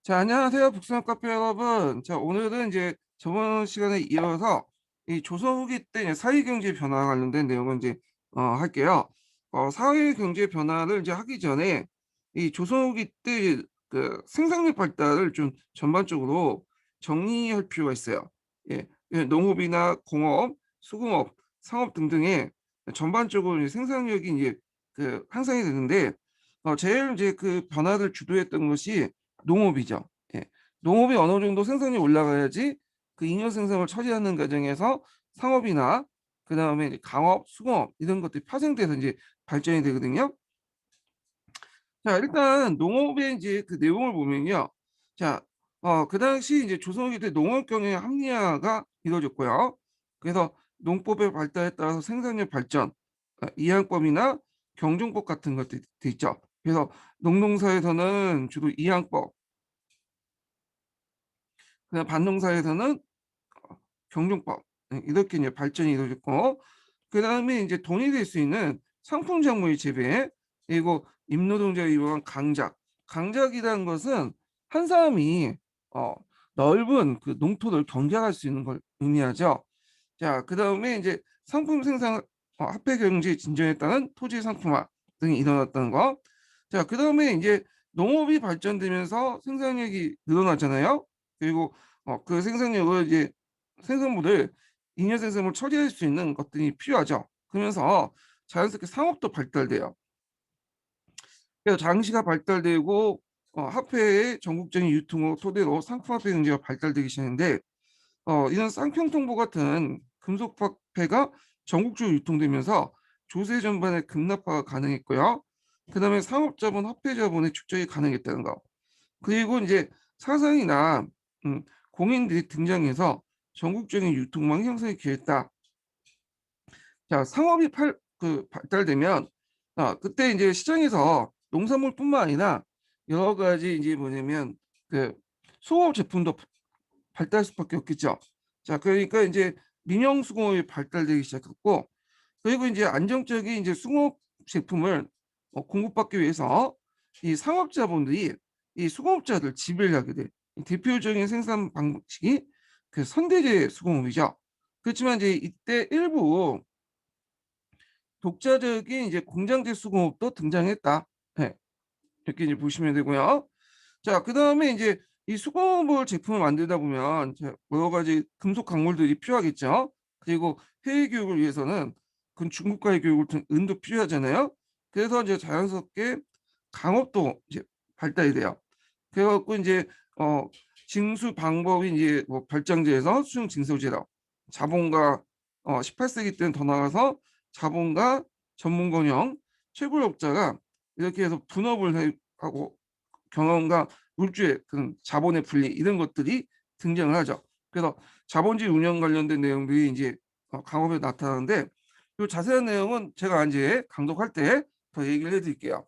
자, 안녕하세요. 북수학 카페 여러분. 자, 오늘은 이제 저번 시간에 이어서 이 조선 후기 때 이제 사회경제 변화 관련된 내용을 이제 할게요. 사회경제 변화를 이제 하기 전에 이 조선 후기 때 그 생산력 발달을 좀 전반적으로 정리할 필요가 있어요. 농업이나 공업, 수공업, 상업 등등의 전반적으로 생산력이 이제 그 향상이 되는데 제일 이제 그 변화를 주도했던 것이 농업이죠. 예. 농업이 어느 정도 생산이 올라가야지 그 잉여 생산을 처리하는 과정에서 상업이나 그다음에 강업, 수공업 이런 것들이 파생돼서 이제 발전이 되거든요. 자, 일단 농업의 이제 그 내용을 보면요. 자, 그 당시 이제 조선시대 때 농업 경영 합리화가 이루어졌고요. 그래서 농법의 발달에 따라서 생산력 발전, 이항법이나 경종법 같은 것들이 돼 있죠. 그래서 농농사에서는 주로 이항법, 그다음 반농사에서는 경종법 이렇게 이제 발전이 이루어졌고, 그다음에 이제 돈이 될 수 있는 상품 작물의 재배, 그리고 임노동자가 이용한 강작이라는 것은 한 사람이 어, 넓은 그 농토를 경작할 수 있는 걸 의미하죠. 자, 그다음에 이제 상품 생산 화폐 경제 진전에 따른 토지 상품화 등이 일어났다는 거. 자, 그다음에 이제 농업이 발전되면서 생산력이 늘어나잖아요. 그리고 그 생산력을 이제 생산물을 잉여 생산물 처리할 수 있는 것들이 필요하죠. 그러면서 자연스럽게 상업도 발달돼요. 그래서 장시가 발달되고 화폐의 전국적인 유통을 토대로 상품화폐 경제가 발달되기 시작했는데 이런 쌍평통보 같은 금속 화폐가 전국적으로 유통되면서 조세 전반의 급락화가 가능했고요. 그다음에 상업자본, 화폐자본의 축적이 가능했다는 거. 그리고 이제 사상이나 공인들이 등장해서 전국적인 유통망 형성이 기했다. 자, 상업이 발달되면 그때 이제 시장에서 농산물뿐만 아니라 여러 가지 이제 뭐냐면 그 소업 제품도 발달 수밖에 없겠죠. 자, 그러니까 이제 민영 수공업이 발달되기 시작했고, 그리고 이제 안정적인 이제 수공업 제품을 공급받기 위해서 이 상업자본들이 이 수공업자들 지배를 하게 돼. 대표적인 생산 방식이 그 선대제 수공업이죠. 그렇지만 이제 이때 일부 독자적인 이제 공장제 수공업도 등장했다. 네, 이렇게 이제 보시면 되고요. 자, 그다음에 이제 이 수공업 제품을 만들다 보면 여러 가지 금속 광물들이 필요하겠죠. 그리고 해외 교육을 위해서는 그 중국과의 교육을 통해 은도 필요하잖아요. 그래서 이제 자연스럽게 강업도 이제 발달이 돼요. 그래갖고 이제 어 징수 방법이 이제 뭐 별장제에서 수중 징수제로 자본가 18세기 때는 더 나가서 자본가 전문건영 최고력자가 이렇게 해서 분업을 하고 경영과 물주의 그런 자본의 분리 이런 것들이 등장을 하죠. 그래서 자본주의 운영 관련된 내용들이 이제 강업에 나타나는데 이 자세한 내용은 제가 이제 강독할 때 더 얘기를 해드릴게요.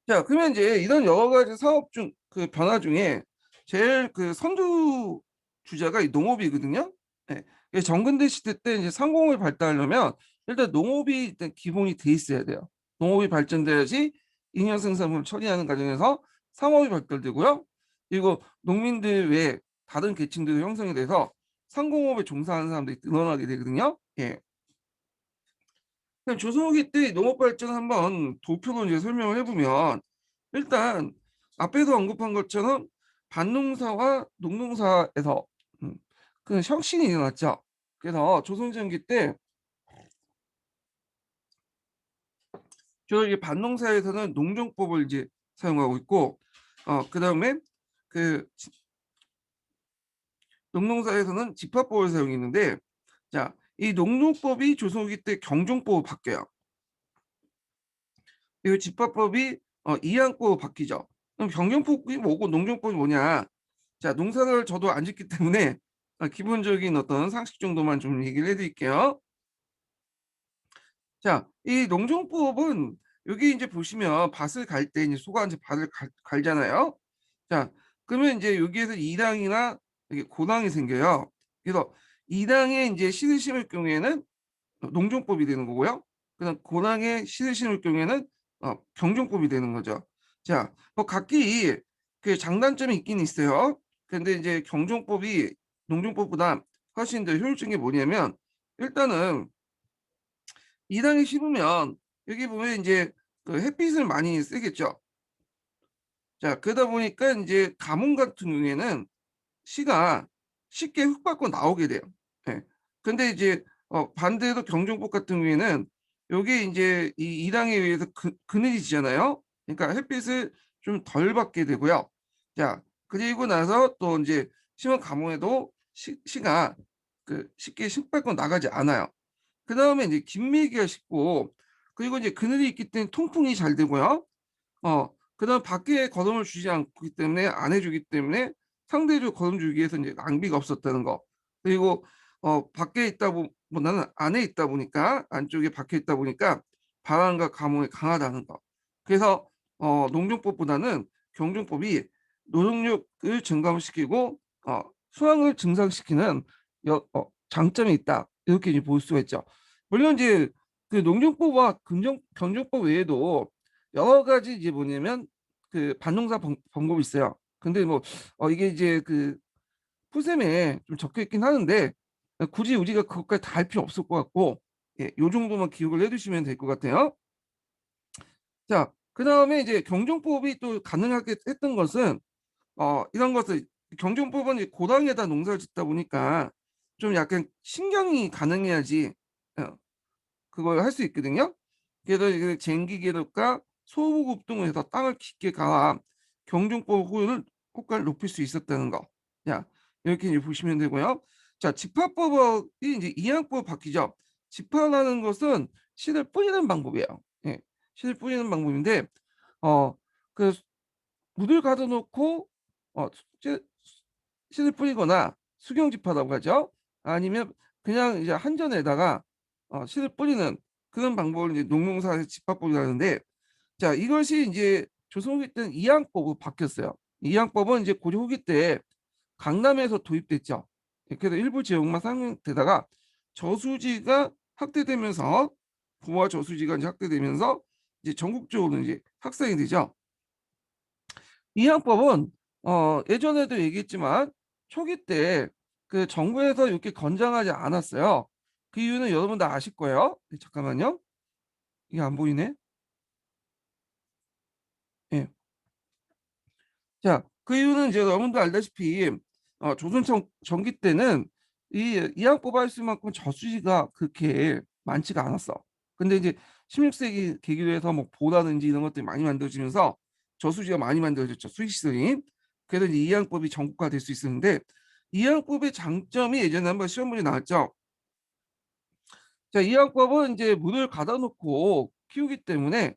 자, 그러면 이제 이런 여러 가지 사업 중 그 변화 중에 제일 그 선두 주자가 이 농업이거든요. 예. 정근대 시대 때 이제 상공을 발달하려면 일단 농업이 일단 기본이 돼 있어야 돼요. 농업이 발전돼야지 잉여 생산물을 처리하는 과정에서 상업이 발달되고요. 그리고 농민들 외에 다른 계층들이 형성이 돼서 상공업에 종사하는 사람들이 늘어나게 되거든요. 예. 그냥 조선 후기 때 농업 발전 한번 도표로 이제 설명을 해보면 일단 앞에서 언급한 것처럼 밭농사와 농농사에서 음, 그 혁신이 일어났죠. 그래서 조선전기 때 주로 이 밭농사에서는 농정법을 이제 사용하고 있고, 그다음에 그 농농사에서는 집합법을 사용했는데, 자, 이 농농법이 조선 후기 때 경종법으로 바뀌어요. 그리고 집합법이 이항법으로 바뀌죠. 그럼 경영법이 뭐고 농정법이 뭐냐? 자, 농사를 저도 안 짓기 때문에 기본적인 어떤 상식 정도만 좀 얘기를 해드릴게요. 자, 이 농정법은 여기 이제 보시면 밭을 갈 때 이제 소가 이제 밭을 갈잖아요. 자, 그러면 이제 여기에서 이당이나 이게 고당이 생겨요. 그래서 이당에 이제 씨를 심을 경우에는 농정법이 되는 거고요. 그다음 고당에 씨를 심을 경우에는 경정법이 되는 거죠. 자, 뭐 각기 그 장단점이 있긴 있어요. 근데 이제 경종법이 농종법보다 훨씬 더 효율적인 게 뭐냐면, 일단은 이당이 심으면 여기 보면 인제 그 햇빛을 많이 쐬겠죠. 자, 그러다 보니까 인제 가뭄 같은 경우에는 씨가 쉽게 흙밖으로 나오게 돼요. 예. 근데 이제 반대로 경종법 같은 경우에는 요게 인제 이 이랑에 의해서 그늘이 지잖아요. 그러니까 햇빛을 좀 덜 받게 되고요. 자, 그리고 나서 또 인제 심한 가뭄에도 씨가 쉽게 흙 밖으로 나가지 않아요. 그다음에 이제 김밀기가 쉽고, 그리고 이제 그늘이 있기 때문에 통풍이 잘 되고요. 그다음 밖에 거름을 주지 않기 때문에 안 해 주기 때문에 상대적으로 거름 주기 위해서 인제 낭비가 없었다는 거. 그리고 밖에 있다 보다는 안에 있다 보니까, 안쪽에 박혀 있다 보니까 바람과 가뭄에 강하다는 거. 그래서 농종법보다는 경종법이 노동력을 증감시키고 수확을 증상시키는 장점이 있다, 이렇게 이제 볼 수가 있죠. 물론 이제 그 농종법과 경종법 외에도 여러 가지 이제 뭐냐면 그 반농사 방법이 있어요. 근데 뭐 이게 이제 그 풀셈에 좀 적혀 있긴 하는데, 굳이 우리가 그것까지 다 할 필요 없을 것 같고, 예, 요 정도만 기억을 해 두시면 될 것 같아요. 자, 그다음에 이제 경종법이 또 가능하게 했던 것은, 이런 것을, 경종법은 이제 고당에다 농사를 짓다 보니까 좀 약간 신경이 가능해야지 어 그걸 할 수 있거든요. 그래서 이게 쟁기계력과 소호흡 등을 해서 땅을 깊게 갈아 경중법 효과를 높일 수 있었다는 거. 자, 이렇게 이제 보시면 되고요. 자, 집화법이 이제 이항법 바뀌죠. 집화라는 것은 씨를 뿌리는 방법이에요. 예, 씨를 뿌리는 방법인데, 어, 그 물을 가둬 놓고 씨 씨를 뿌리거나 수경집화라고 하죠. 아니면 그냥 이제 한전에다가 씨를 뿌리는 그런 방법을 이제 농농사에서 집화법이라고 하는데, 자, 이것이 인제 조선 후기 때는 이항법으로 바뀌었어요. 이항법은 이제 고려 후기 때 강남에서 도입됐죠. 예, 그래서 일부 지역만 사용되다가 저수지가 확대되면서, 부와 저수지가 인제 확대되면서 이제 전국적으로 이제 확산이 되죠. 이 항법은 예전에도 얘기했지만 초기 때 그 정부에서 이렇게 권장하지 않았어요. 그 이유는 여러분 다 아실 거예요. 네, 잠깐만요. 이게 안 보이네. 예. 자, 그 이유는 이제 여러분도 알다시피 조선 전기 때는 이 항법 할 수 만큼 저수지가 그렇게 많지가 않았어. 근데 이제 16세기 계기로 해서 뭐 보라든지 이런 것들이 많이 만들어지면서 저수지가 많이 만들어졌죠, 수익 시설이. 그래서 이제 이 항법이 전국화될 수 있었는데, 이 항법의 장점이 예전에 한번 시험 문제 나왔죠. 자, 이 항법은 이제 물을 가다 놓고 키우기 때문에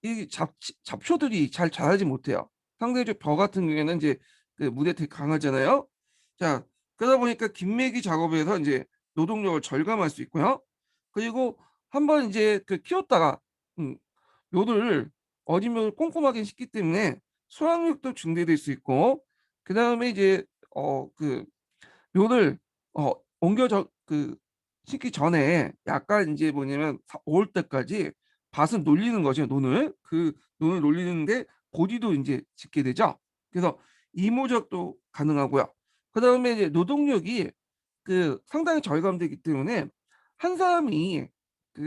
이 잡초들이 잘 자라지 못해요. 상대적 벼 같은 경우에는 이제 그 물에 되게 강하잖아요. 자, 그러다 보니까 김매기 작업에서 이제 노동력을 절감할 수 있고요. 그리고 한번 이제 키웠다가 음 묘를 어린 묘를 꼼꼼하게 심기 때문에 수확력도 증대될 수 있고, 그다음에 이제 묘를 옮겨 심기 전에 약간 인제 뭐냐면 5월 때까지 밭을 놀리는 거죠, 논을. 그 논을 놀리는데 고지도 인제 짓게 되죠. 그래서 이모작도 가능하고요. 그다음에 이제 노동력이 상당히 절감되기 때문에 한 사람이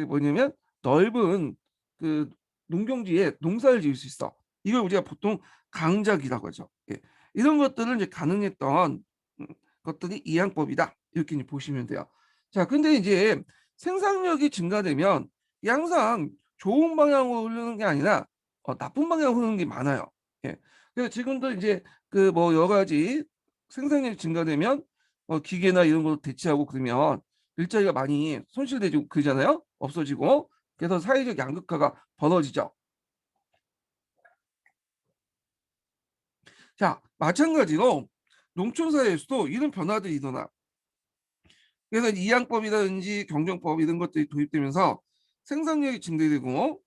뭐냐면 넓은 그 농경지에 농사를 지을 수 있어. 이걸 우리가 보통 강작이라고 하죠. 예. 이런 것들을 이제 가능했던 음 것들이 이항법이다, 이렇게 이제 보시면 돼요. 자, 근데 이제 생산력이 증가되면 이게 항상 좋은 방향으로 흐르는 게 아니라 나쁜 방향으로 흐르는 게 많아요. 예. 그래서 지금도 이제 뭐 여러 가지 생산량이 증가되면 기계나 이런 걸로 대체하고 그러면 일자리가 많이 손실되고 그러잖아요. 없어지고. 그래서 사회적 양극화가 벌어지죠. 자, 마찬가지로 농촌 사회에서도 이런 변화들이 일어나. 그래서 이항법이라든지 경정법 이런 것들이 도입되면서 생산력이 증대되고,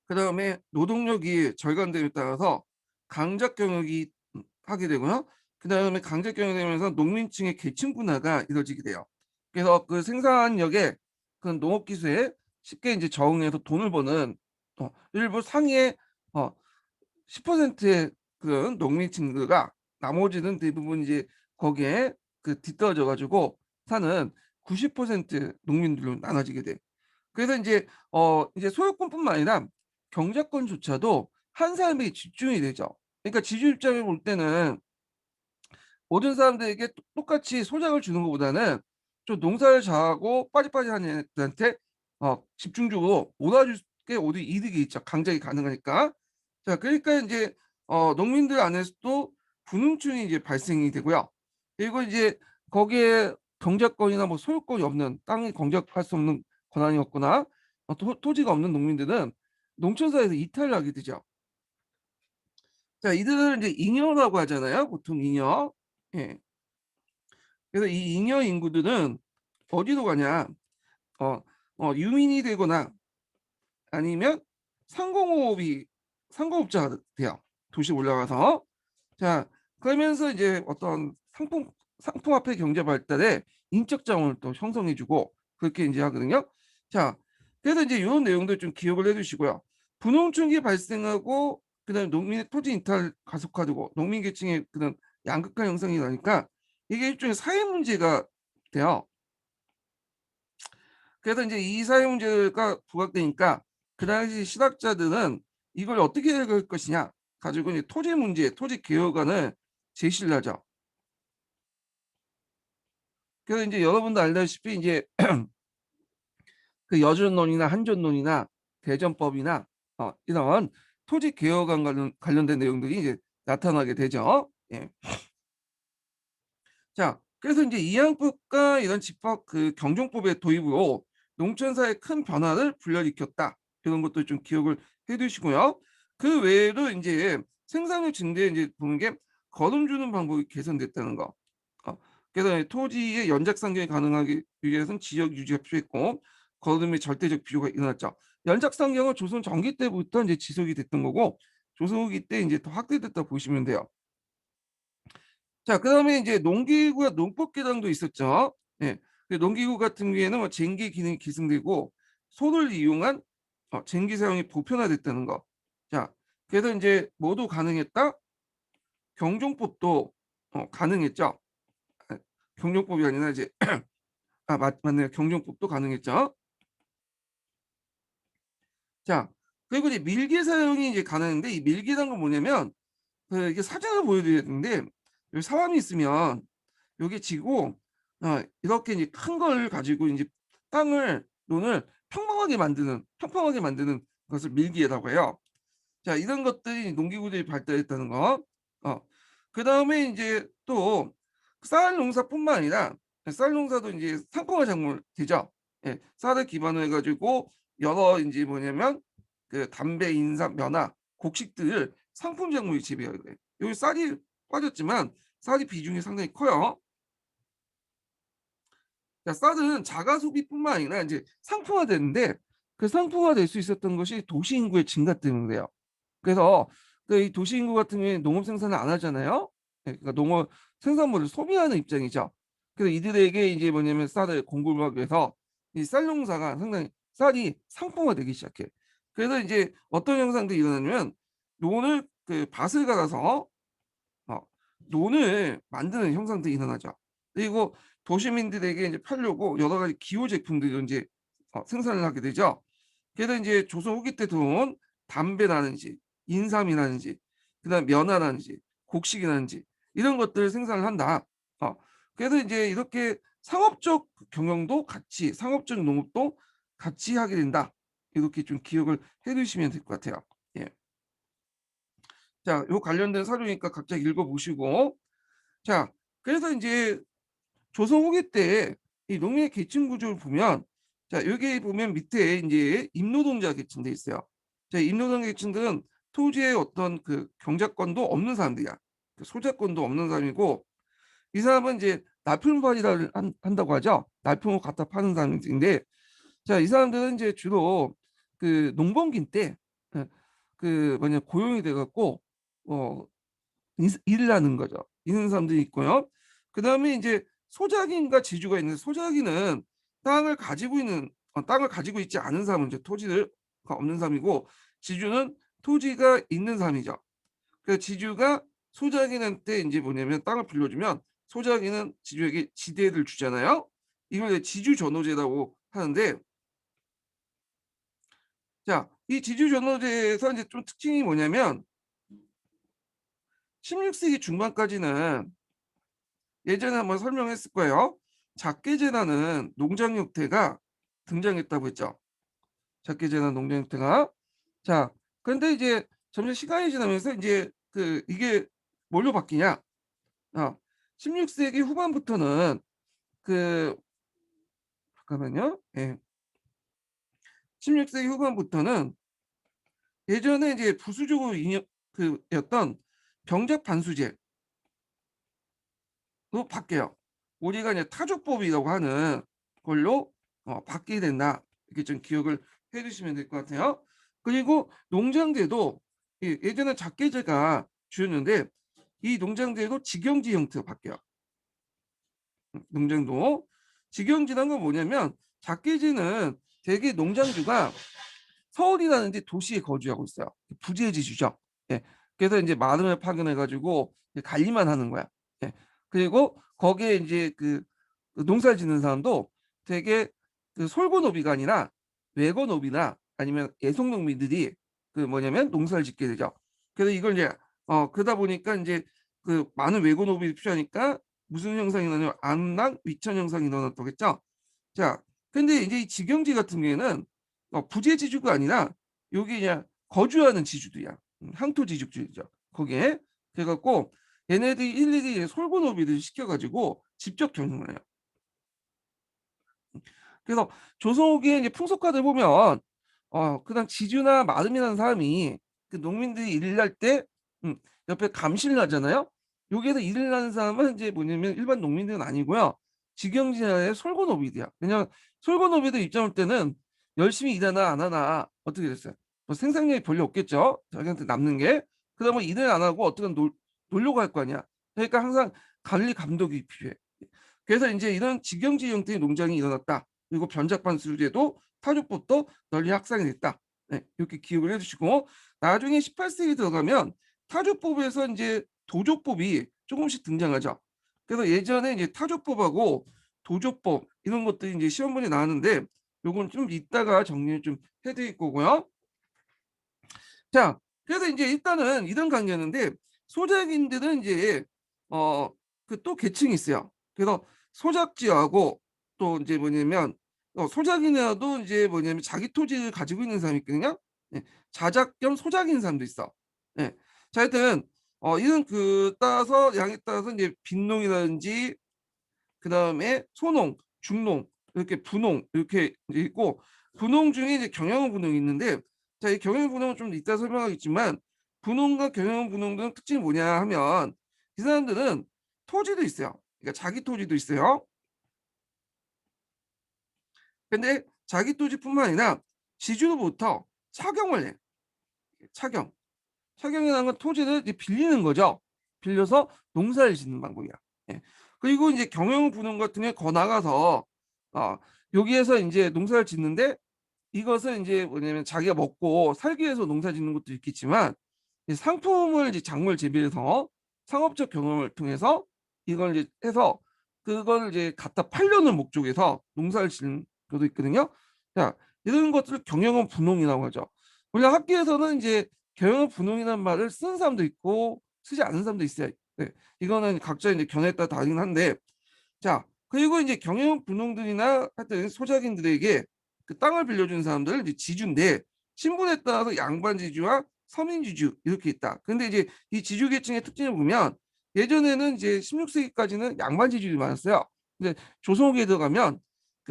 그다음에 노동력이 절감됨에 따라서 강작 경영이 하게 되고요. 그다음에 강작 경영이 되면서 농민층의 계층 분화가 이루어지게 돼요. 그래서 그 생산력에, 그 농업 기술에 쉽게 이제 적응해서 돈을 버는 일부 상위의 어 10%의 그런 농민층들과 나머지는 대부분 이제 거기에 그 뒤떨어져 가지고 사는 90% 농민들로 나눠지게 돼. 그래서 이제 소유권뿐만 아니라 경작권조차도 한 사람에게 집중이 되죠. 그러니까 지주 입장에 볼 때는 모든 사람들에게 똑같이 소장을 주는 것보다는 좀 농사를 잘하고 빠지빠지 하는 애들한테 집중적으로 몰아줄 게 오히려 이득이 있죠. 강작이 가능하니까. 자, 그러니까 인제 농민들 안에서도 분홍층이 이제 발생이 되고요. 그리고 이제 거기에 경작권이나 뭐 소유권이 없는, 땅이 경작할 수 없는 권한이 없거나 토지가 없는 농민들은 농촌사회에서 이탈을 하게 되죠. 자, 이들을 이제 잉여라고 하잖아요. 보통 잉여. 예. 그래서 이 잉여 인구들은 어디로 가냐? 어 유민이 되거나 아니면 상공업이 상공업자가 돼요, 도시에 올라가서. 자, 그러면서 이제 어떤 상품화폐 경제 발달에 인적 자원을 또 형성해 주고 그렇게 인제 하거든요. 자, 그래서 인제 요런 내용들 좀 기억을 해 두시고요. 분홍충이 발생하고 그다음에 농민의 토지 이탈 가속화되고 농민 계층의 그런 양극화 형성이 나니까 이게 일종의 사회 문제가 돼요. 그래서 인제 이 사회 문제가 부각되니까 그 당시 실학자들은 이걸 어떻게 해결할 것이냐 가지고 이제 토지 문제, 토지 개혁안을 제시를 하죠. 그래서 인제 여러분도 알다시피 인제 그 여전론이나 한전론이나 대전법이나 이런 토지 개혁안 관련된 내용들이 이제 나타나게 되죠. 예. 자, 그래서 인제 이항법과 이런 집합 그 경정법의 도입으로 농촌 사회에 큰 변화를 불러일으켰다. 이런 것도 좀 기억을 해 두시고요. 그 외에도 인제 생산력 증대에 인제 보는 게 거름 주는 방법이 개선됐다는 거. 어 그래서 토지의 연작상경이 가능하기 위해서는 지역 유지가 필요했고 거름의 절대적 비교가 일어났죠. 연작상경은 조선 전기 때부터 인제 지속이 됐던 거고 조선 후기 때 인제 더 확대됐다고 보시면 돼요. 자, 그다음에 인제 농기구와 농법개량도 있었죠. 예. 그 농기구 같은 경우에는 뭐 쟁기 기능이 기승되고 소를 이용한 쟁기 사용이 보편화됐다는 거. 자, 그래서 인제 뭐도 가능했다? 경종법도 가능했죠. 예. 경종법이 아니라 이제 맞네요. 경종법도 가능했죠. 자, 그리고 이제 밀개 사용이 이제 가능한데 이 밀개라는 건 뭐냐면 이게 사진을 보여 드려야 되는데 여기 사람이 있으면 요게 지고 이렇게 이제 큰 걸 가지고 인제 땅을 논을 평평하게 만드는 것을 밀기라고 해요. 자, 이런 것들이 농기구들이 발달했다는 거. 어 그다음에 인제 또 쌀 농사뿐만 아니라 쌀 농사도 인제 상품화 작물 되죠. 예. 쌀을 기반으로 해 가지고 여러 인제 뭐냐면 그 담배, 인삼, 면화, 곡식들을 상품 작물로 재배하게 돼요. 여기 쌀이 빠졌지만 쌀이 비중이 상당히 커요. 자, 쌀은 자가 소비뿐만 아니라 인제 상품화되는데 그 상품화될 수 있었던 것이 도시 인구의 증가 때문에 그래요. 그래서 그 이 도시 인구 같은 경우에 농업 생산을 안 하잖아요. 예, 그러니까 농업 생산물을 소비하는 입장이죠. 그래서 이들에게 이제 뭐냐면 쌀을 공급을 하기 위해서 이 쌀 농사가 상당히 쌀이 상품화되기 시작해요. 그래서 이제 어떤 현상들이 일어나냐면 논을 그 밭을 갈아서 어 논을 만드는 현상들이 일어나죠. 그리고 도시민들에게 이제 팔려고 여러 가지 기호 제품들을 인제 생산을 하게 되죠. 그래서 인제 조선 후기 때 들어온 담배라든지 인삼이라든지 그다음에 면화라든지 곡식이라든지 이런 것들을 생산을 한다. 어 그래서 인제 이렇게 상업적 경영도 같이 상업적 농업도 같이 하게 된다. 이렇게 좀 기억을 해 두시면 될 것 같아요. 예. 자, 요 관련된 사료니까 각자 읽어 보시고 자, 그래서 인제 조선 후기 때 이 농민의 계층 구조를 보면 자, 여기 보면 밑에 인제 임노동자 계층 돼 있어요. 자, 임노동 계층들은 토지의 어떤 그 경작권도 없는 사람들이야. 그 소작권도 없는 사람이고 이 사람은 이제 납품발이라 한다고 하죠. 납품을 갖다 파는 사람들인데 자, 이 사람들은 이제 주로 그 농번기 때 그 뭐냐 고용이 돼 갖고 어 일을 하는 거죠. 이런 사람들이 있고요. 그다음에 인제 소작인과 지주가 있는데 소작인은 땅을 가지고 있지 않은 사람은 이제 토지가 없는 사람이고 지주는 토지가 있는 사람이죠. 그 지주가 소작인한테 이제 뭐냐면 땅을 빌려주면 소작인은 지주에게 지대를 주잖아요. 이걸 이제 지주전호제라고 하는데, 자, 이 지주전호제에서 이제 좀 특징이 뭐냐면 16세기 중반까지는 예전에 한번 설명했을 거예요. 작계재단은 농장 형태가 등장했다고 했죠. 작계재단 농장 형태가. 자, 그런데 이제 점점 시간이 지나면서 이제 이게 뭘로 바뀌냐? 16세기 후반부터는 그 잠깐만요. 예. 16세기 후반부터는 예전에 이제 부수적으로 였던 병작 반수제로 바뀌어요. 우리가 이제 타조법이라고 하는 걸로 바뀌게 된다. 이렇게 좀 기억을 해주시면 될 것 같아요. 그리고 농장제도 예전에 작계제가 주였는데 이 농장제도 직영지 형태로 바뀌어요. 농장도 직영지라는 건 뭐냐면 작계지는 대개 농장주가 서울이라든지 도시에 거주하고 있어요. 부재지주죠. 예. 그래서 이제 마름을 파견해 가지고 관리만 하는 거야. 예. 그리고 거기에 이제 농사를 짓는 사람도 되게 솔고노비가 아니라 외고노비나 아니면 예속농민들이 뭐냐면 농사를 짓게 되죠. 그래서 이걸 이제 그러다 보니까 이제 많은 외고노비가 필요하니까 무슨 형상이 나냐면 안락 위천 형상이 일어났다겠죠. 자, 근데 이제 이 직영지 같은 경우에는 부재 지주가 아니라 여기 그냥 거주하는 지주들이야. 항토 지주주의죠. 거기에 그래갖고 얘네들이 일일이 솔고노비를 시켜가지고 직접 경영을 해요. 그래서 조선 후기에 이제 풍속가들 보면 그냥 지주나 마름이라는 사람이 농민들이 일을 할 때 옆에 감시를 하잖아요. 여기에서 일을 하는 사람은 이제 뭐냐면 일반 농민들은 아니고요. 직영지하의 솔고노비들이야. 왜냐면 솔고노비들 입장 올 때는 열심히 일하나 안 하나 어떻게 됐어요? 뭐 생산량이 별로 없겠죠. 자기한테 남는 게. 그러면 일을 안 하고 어떻게 놀려고 할 거 아니야. 그러니까 항상 관리 감독이 필요해. 그래서 이제 이런 직영지 형태의 농장이 일어났다. 그리고 변작반수제도 타조법도 널리 확산이 됐다. 네, 이렇게 기억을 해주시고 나중에 18세기 들어가면 타조법에서 이제 도조법이 조금씩 등장하죠. 그래서 예전에 이제 타조법하고 도조법 이런 것들이 이제 시험문에 나왔는데 요건 좀 이따가 정리를 좀 해드릴 거고요. 자, 그래서 이제 일단은 이런 관계였는데 소작인들은 이제 또 계층이 있어요. 그래서 소작지하고 또 이제 뭐냐면 소작인이라도 이제 뭐냐면 자기 토지를 가지고 있는 사람이 있거든요. 예, 자작 겸 소작인 사람도 있어. 예. 자, 하여튼 이런 따라서 양에 따라서 이제 빈농이라든지 그다음에 소농, 중농, 이렇게 부농 이렇게 이제 있고 분홍 중에 이제 경영 분홍이 있는데 자, 이 경영 분홍은 좀 이따 설명하겠지만 분홍과 경영 분홍들은 특징이 뭐냐 하면 이 사람들은 토지도 있어요. 그러니까 자기 토지도 있어요. 근데 자기 토지뿐만 아니라 지주로부터 차경을 해. 차경. 차경이라는 건 토지를 이제 빌리는 거죠. 빌려서 농사를 짓는 방법이야. 예. 그리고 이제 경영 분홍 같은 게 거 나가서 여기에서 이제 농사를 짓는데 이것은 이제 뭐냐면 자기가 먹고 살기 위해서 농사 짓는 것도 있겠지만 상품을 이제 작물 재배해서 상업적 경험을 통해서 이걸 이제 해서 그걸 이제 갖다 팔려는 목적에서 농사를 짓는 것도 있거든요. 자, 이런 것들을 경영은 분홍이라고 하죠. 원래 학교에서는 이제 경영은 분홍이라는 말을 쓰는 사람도 있고 쓰지 않는 사람도 있어요. 네, 이거는 각자 이제 견해에 따라 다르긴 한데, 자, 그리고 이제 경영 분홍들이나 하여튼 소작인들에게 땅을 빌려준 사람들은 이제 지주인데 신분에 따라서 양반 지주와 서민 지주 이렇게 있다. 근데 이제 이 지주 계층의 특징을 보면 예전에는 이제 16세기까지는 양반 지주들이 많았어요. 근데 조선 후기에 들어가면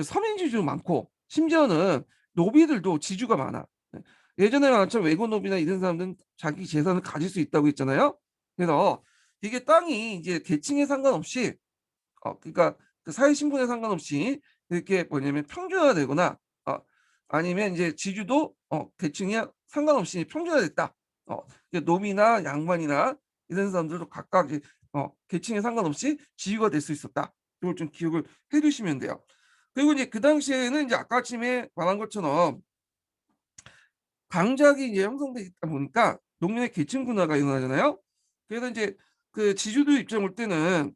서민 지주 많고 심지어는 노비들도 지주가 많아. 예전에 많았죠. 외고 노비나 이런 사람들은 자기 재산을 가질 수 있다고 했잖아요. 그래서 이게 땅이 이제 계층에 상관없이 그러니까 사회 신분에 상관없이 이렇게 뭐냐면 평준화되거나 아니면 이제 지주도 계층이 상관없이 평준화됐다. 노비나 양반이나 이런 사람들도 각각 계층에 상관없이 지주가 될 수 있었다. 이걸 좀 기억을 해두시면 돼요. 그리고 이제 그 당시에는 이제 아까 아침에 말한 것처럼 강작이 이제 형성돼 있다 보니까 농민의 계층 분화가 일어나잖아요. 그래서 이제 그 지주들 입장 볼 때는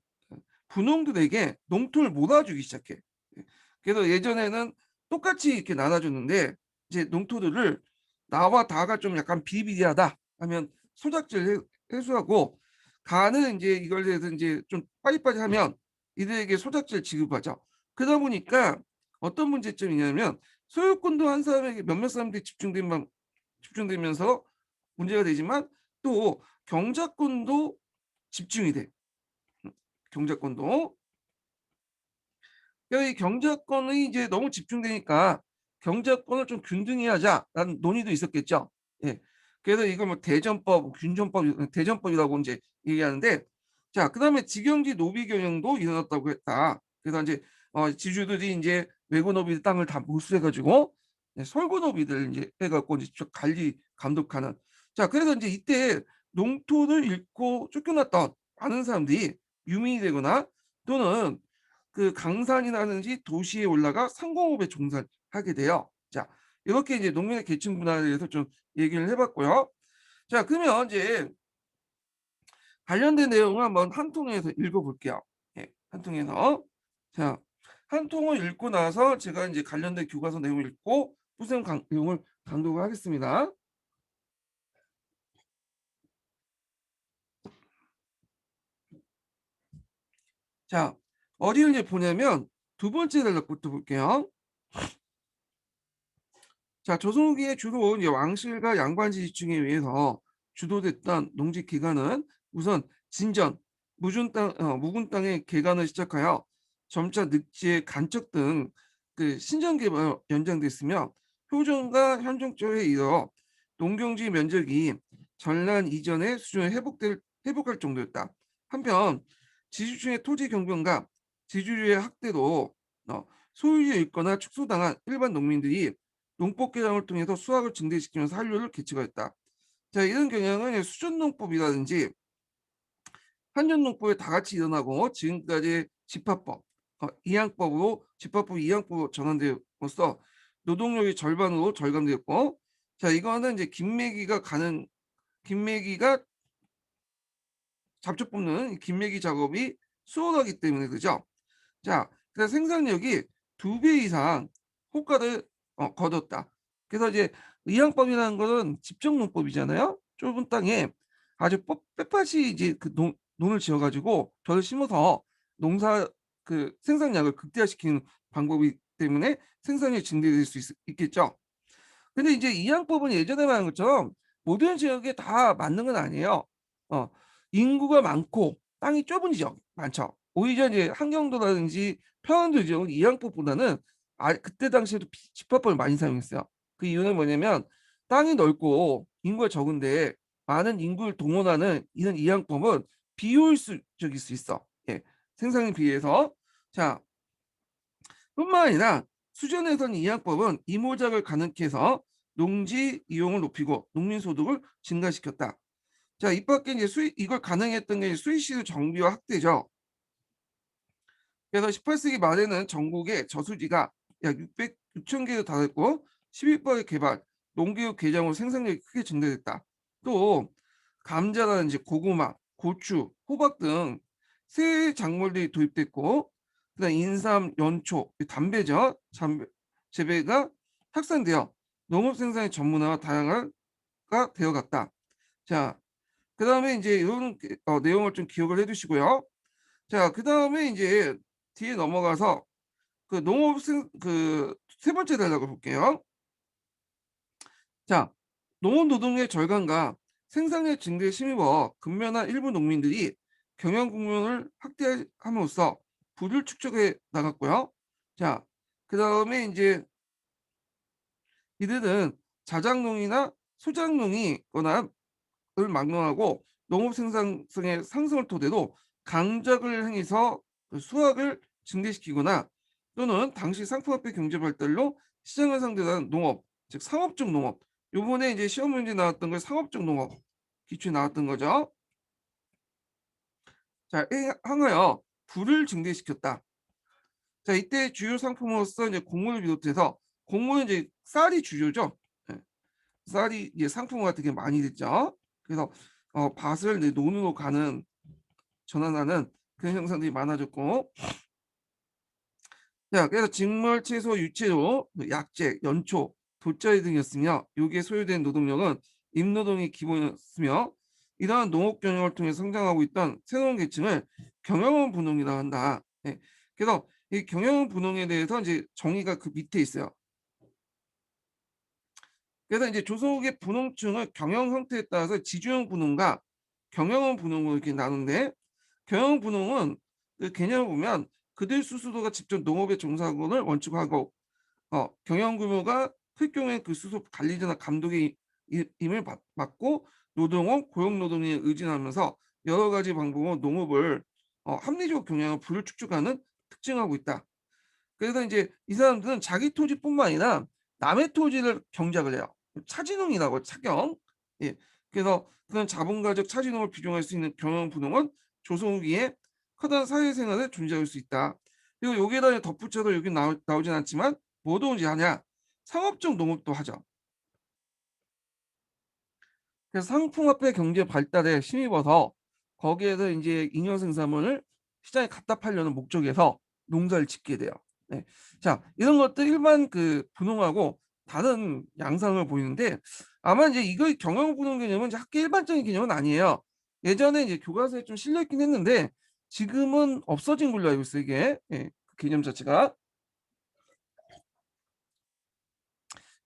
분홍들에게 농토를 몰아주기 시작해. 예. 그래서 예전에는 똑같이 이렇게 나눠줬는데 이제 농토들을 나와 다가 좀 약간 비리비리하다 하면 소작질 해소하고 가는 이제 이걸 대해서 이제 좀 빠릿빠릿하면 이들에게 소작질 지급하죠. 그러다 보니까 어떤 문제점이냐면 소유권도 한 사람에게 몇몇 사람들이 집중되면서 문제가 되지만 또 경작권도 집중이 돼. 경작권도. 그러니까 이 경작권이 이제 너무 집중되니까 경작권을 좀 균등히 하자라는 논의도 있었겠죠. 예. 그래서 이걸 뭐 대전법, 균전법, 대전법이라고 이제 얘기하는데, 자, 그다음에 직영지 노비 경영도 일어났다고 했다. 그래서 이제 지주들이 이제 외고 노비 땅을 다 몰수해가지고 설고 노비들 이제 해갖고 이제 직접 관리 감독하는. 자, 그래서 이제 이때 농토를 잃고 쫓겨났던 많은 사람들이 유민이 되거나 또는 그 강산이라든지 도시에 올라가 상공업에 종사하게 돼요. 자, 이렇게 이제 농민의 계층 분화에 대해서 좀 얘기를 해봤고요. 자, 그러면 이제 관련된 내용을 한번 한 통에서 읽어볼게요. 예, 한 통에서. 자, 한 통을 읽고 나서 제가 이제 관련된 교과서 내용을 읽고 후생 내용을 강독을 하겠습니다. 자, 어디를 이제 보냐면 두 번째 단락부터 볼게요. 자, 조선 후기에 주로 이제 왕실과 양반지 지층에 의해서 주도됐던 농지 기간은 우선 진전, 묵은 땅의 개간을 시작하여 점차 늑지의 간척 등 그 신전 개발 연장됐으며 표준과 현종조에 이어 농경지 면적이 전란 이전의 수준을 회복할 정도였다. 한편 지주층의 토지 경변과 지주류의 학대로 소유를 잃거나 축소당한 일반 농민들이 농법개정을 통해서 수확을 증대시키면서 한류를 개척하였다. 자, 이런 경향은 수준농법이라든지 한전농법에 다 같이 일어나고 지금까지 집합법, 이양법으로 집합법 이양법으로 전환되어서 노동력이 절반으로 절감되었고, 자, 이거는 이제 김매기가 잡초 뽑는 김매기 작업이 수월하기 때문에 그죠? 자, 그래서 생산력이 2배 이상 효과를 거뒀다. 그래서 이제 의향법이라는 것은 집정농법이잖아요. 좁은 땅에 아주 뻣뻣이 이제 그 논을 지어가지고 벼를 심어서 농사 그 생산량을 극대화시키는 방법이기 때문에 생산량이 증대될 수 있겠죠. 근데 이제 이양법은 예전에 말한 것처럼 모든 지역에 다 맞는 건 아니에요. 어, 인구가 많고 땅이 좁은 지역 많죠. 오히려 이제 한경도라든지 평안도 지역은 이양법보다는 그때 당시에도 집합법을 많이 사용했어요. 그 이유는 뭐냐면 땅이 넓고 인구가 적은데 많은 인구를 동원하는 이런 이양법은 비효율적일 수 있어. 예, 생산에 비해서. 자, 뿐만 아니라 수전에서는 이양법은 이모작을 가능케 해서 농지 이용을 높이고 농민 소득을 증가시켰다. 자, 이 밖에 이제 이걸 가능했던 게 수입시설 정비와 확대죠. 그래서 18세기 말에는 전국에 저수지가 약 6천 개에 달했고 11번의 개발, 농기업 개장으로 생산력이 크게 증대됐다. 또 감자라든지 고구마, 고추, 호박 등 새 작물들이 도입됐고 그다음 인삼, 연초, 담배죠. 재배가 확산되어 농업 생산의 전문화가 다양화가 되어갔다. 자, 그다음에 이제 이런 내용을 좀 기억을 해두시고요. 자, 그다음에 이제 뒤에 넘어가서 그 그 세 번째 단락을 볼게요. 자, 농업 노동의 절감과 생산력 증대에 힘입어 근면한 일부 농민들이 경영 국면을 확대함으로써 부를 축적해 나갔고요. 자, 그다음에 이제 이들은 자작농이나 소작농이거나 을 막론하고 농업 생산성의 상승을 토대로 강작을 행해서 그 수확을 증대시키거나 또는 당시 상품화폐 경제 발달로 시장을 상대로 한 농업, 즉 상업적 농업. 요번에 이제 시험 문제 나왔던 걸 상업적 농업 기초에 나왔던 거죠. 자, 향하여 부를 증대시켰다. 자, 이때 주요 상품으로서 이제 곡물을 비롯해서 곡물은 이제 쌀이 주요죠. 예, 쌀이 이제 상품화가 되게 많이 됐죠. 그래서 밭을 내 논으로 가는 전환하는 그런 형상들이 많아졌고, 자, 그래서 직물, 채소, 유채소, 약재, 연초, 돗자리 등이었으며 요기에 소요된 노동력은 임노동이 기본이었으며 이러한 농업 경영을 통해 성장하고 있던 새로운 계층을 경영원 분홍이라고 한다. 네. 그래서 이 경영원 분홍에 대해서 이제 정의가 그 밑에 있어요. 그래서 이제 조속의 분홍층을 경영 형태에 따라서 지주형 분홍과 경영원 분홍으로 이렇게 나누는데, 경영 분홍은 그 개념을 보면 그들 스스로가 직접 농업에 종사하고를 원칙화하고 경영 규모가 클 경우에 그 수습 관리자나 감독의 임을 맡고 노동은 고용노동에 의존하면서 여러 가지 방법으로 농업을 합리적 경영을 불축축하는 특징하고 있다. 그래서 이제 이 사람들은 자기 토지뿐만 아니라 남의 토지를 경작을 해요. 차진농이라고 차경. 예. 그래서 그런 자본가적 차진농을 비중할 수 있는 경영 분홍은 조선 후기에 커다란 사회생활에 존재할 수 있다. 그리고 여기에다 덧붙여서 여기 나오진 않지만 뭐도 이제 하냐? 상업적 농업도 하죠. 그래서 상품화폐 경제 발달에 힘입어서 거기에서 이제 잉여 생산물을 시장에 갖다 팔려는 목적에서 농사를 짓게 돼요. 네. 자, 이런 것들 일반 그 분홍하고 다른 양상을 보이는데 아마 이제 이거 경영 분홍 개념은 이제 학계 일반적인 개념은 아니에요. 예전에 이제 교과서에 좀 실려 있긴 했는데 지금은 없어진 걸로 알고 있어요, 이게. 예, 그 개념 자체가.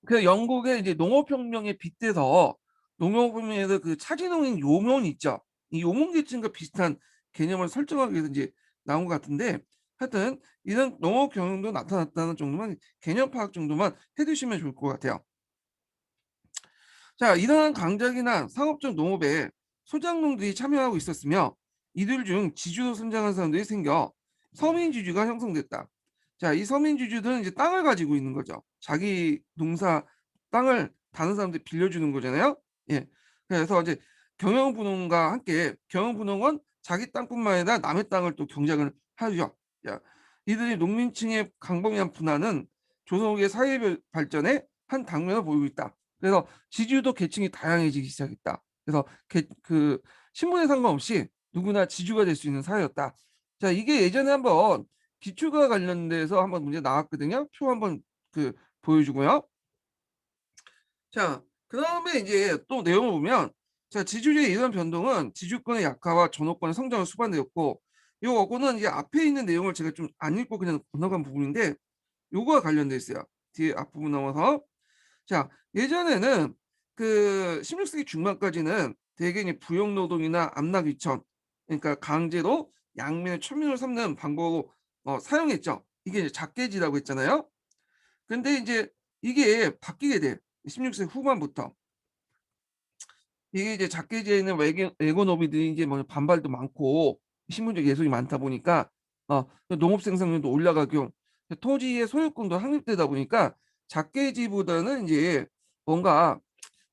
그 영국의 이제 농업혁명에 빗대서 농업혁명에서 그 차진농인 요몬 있죠. 이 요몬 계층과 비슷한 개념을 설정하기 위해서 이제 나온 것 같은데 하여튼 이런 농업 경영도 나타났다는 정도만 개념 파악 정도만 해두시면 좋을 것 같아요. 자, 이러한 강작이나 상업적 농업에 소작농들이 참여하고 있었으며 이들 중 지주로 선정한 사람들이 생겨 서민지주가 형성됐다. 자, 이 서민지주들은 이제 땅을 가지고 있는 거죠. 자기 농사 땅을 다른 사람들이 빌려주는 거잖아요. 예. 그래서 이제 경영분홍과 함께 경영분홍은 자기 땅뿐만 아니라 남의 땅을 또 경작을 하죠. 자, 이들이 농민층의 광범위한 분화는 조선 후기의 사회 발전의 한 당면을 보이고 있다. 그래서 지주도 계층이 다양해지기 시작했다. 그래서 그 신분에 상관없이 누구나 지주가 될 수 있는 사회였다. 자, 이게 예전에 한번 기초과 관련돼서 한번 문제 나왔거든요. 표 한번 그 보여주고요. 자, 그다음에 이제 또 내용을 보면 자, 지주주의 이런 변동은 지주권의 약화와 전호권의 성장을 수반되었고 요거는 이제 앞에 있는 내용을 제가 좀 안 읽고 그냥 건너간 부분인데 요거와 관련돼 있어요. 뒤에 앞부분 넘어서 자, 예전에는 그 16세기 중반까지는 대개 이제 부역노동이나 암락위천, 그러니까 강제로 양면의 천민을 삼는 방법으로 사용했죠. 이게 이제 작계지라고 했잖아요. 근데 이제 이게 바뀌게 돼. 16세기 후반부터. 이게 이제 작계지에 있는 외고노비들이 이제 뭐 반발도 많고 신분적 예속이 많다 보니까 농업 생산량도 올라가고 토지의 소유권도 확립되다 보니까 작계지보다는 이제 뭔가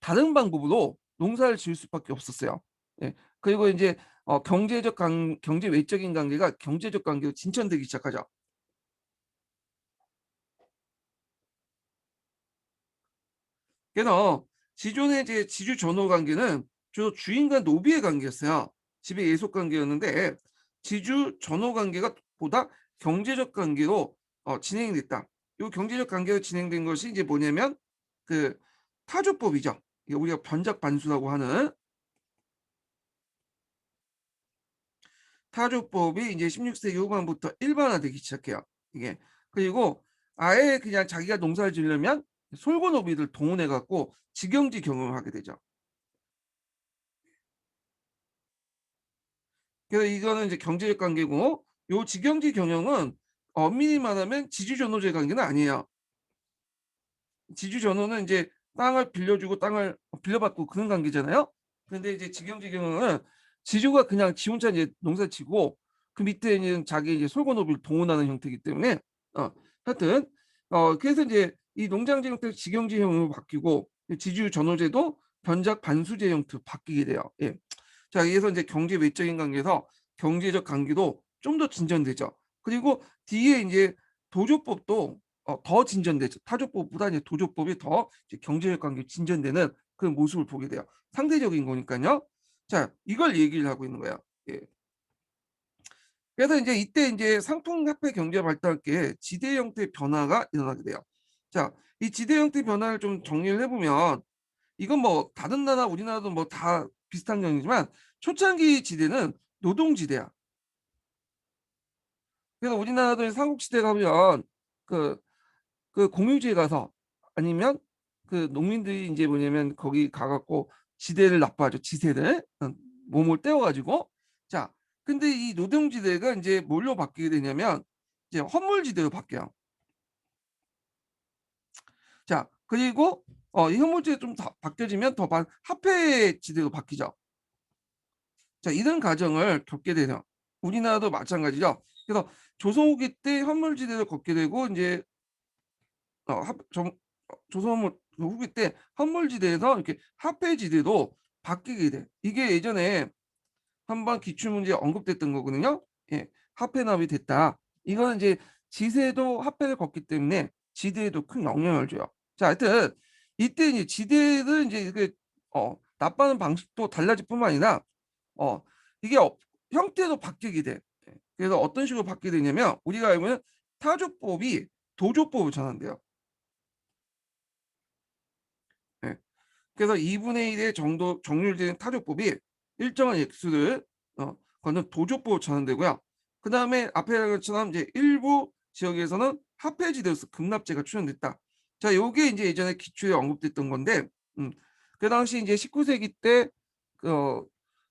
다른 방법으로 농사를 지을 수밖에 없었어요. 예. 그리고 이제 경제 외적인 관계가 경제적 관계로 진전되기 시작하죠. 그래서 기존의 이제 지주 전호 관계는 주로 주인과 노비의 관계였어요. 지배 예속 관계였는데 지주 전호 관계가 보다 경제적 관계로 진행이 됐다. 이 경제적 관계로 진행된 것이 이제 뭐냐면 그 타조법이죠. 이게 우리가 변작 반수라고 하는 타조법이 이제 16세기 후반부터 일반화되기 시작해요. 이게 그리고 아예 그냥 자기가 농사를 지으려면 솔고노비들 동원해 갖고 직영지 경영을 하게 되죠. 그래서 이거는 이제 경제적 관계고 요 직영지 경영은 엄밀히 말하면 지주전호제 관계는 아니에요. 지주전호는 이제 땅을 빌려주고 땅을 빌려받고 그런 관계잖아요. 근데 이제 직영지 경영은 지주가 그냥 지 혼자 이제 농사지고 그 밑에 있는 자기 이제 솔고노비를 동원하는 형태이기 때문에 하여튼 그래서 이제 이 농장지 형태가 직영지형으로 바뀌고 지주 전호제도 변작 반수제 형태로 바뀌게 돼요. 예. 자, 여기서 이제 경제 외적인 관계에서 경제적 관계도 좀 더 진전되죠. 그리고 뒤에 이제 도조법도 더 진전되죠. 타조법보다 이제 도조법이 더 이제 경제적 관계 진전되는 그런 모습을 보게 돼요. 상대적인 거니까요. 자, 이걸 얘기를 하고 있는 거예요. 예. 그래서 인제 이때 인제 상품 화폐 경제가 발달할 게 지대 형태의 변화가 일어나게 돼요. 자, 이 지대 형태 변화를 좀 정리를 해 보면 이건 뭐 다른 나라 우리나라도 뭐 다 비슷한 경우이지만 초창기 지대는 노동지대야. 그래서 우리나라도 삼국시대 가면 그 공유지에 가서 아니면 그 농민들이 인제 뭐냐면 거기 가 갖고 지대를 납부하죠, 지세를. 몸을 떼어 가지고. 자, 근데 이 노동지대가 인제 뭘로 바뀌게 되냐면 이제 헌물지대로 바뀌어요. 자, 그리고 이 헌물지대가 좀 더 바뀌어지면 더 화폐지대로 바뀌죠. 자, 이런 과정을 겪게 되죠. 우리나라도 마찬가지죠. 그래서 조선 후기 때 헌물지대를 걷게 되고 인제 어 합 정 조선 후기 때 헌물지대에서 이렇게 화폐지대로 바뀌게 돼. 이게 예전에 한번 기출문제에 언급됐던 거거든요. 예. 화폐납이 됐다. 이거는 이제 지세도 화폐를 걷기 때문에 지대에도 큰 영향을 줘요. 자, 하여튼 이때 이제 지대를 인제 이게 납부하는 방식도 달라질 뿐만 아니라 어 이게 형태도 바뀌게 돼. 예. 그래서 어떤 식으로 바뀌게 되냐면 우리가 알고 있는 타조법이 도조법으로 전환돼요. 예. 그래서 2분의 1의 정도 정률되는 타조법이 일정한 액수를 걷는 도조법으로 전환되고요. 그다음에 앞에 말한 것처럼 이제 일부 지역에서는 화폐지대로서 급납제가 출현됐다. 자, 요게 인제 예전에 기초에 언급됐던 건데 그 당시 인제 19 세기 때 어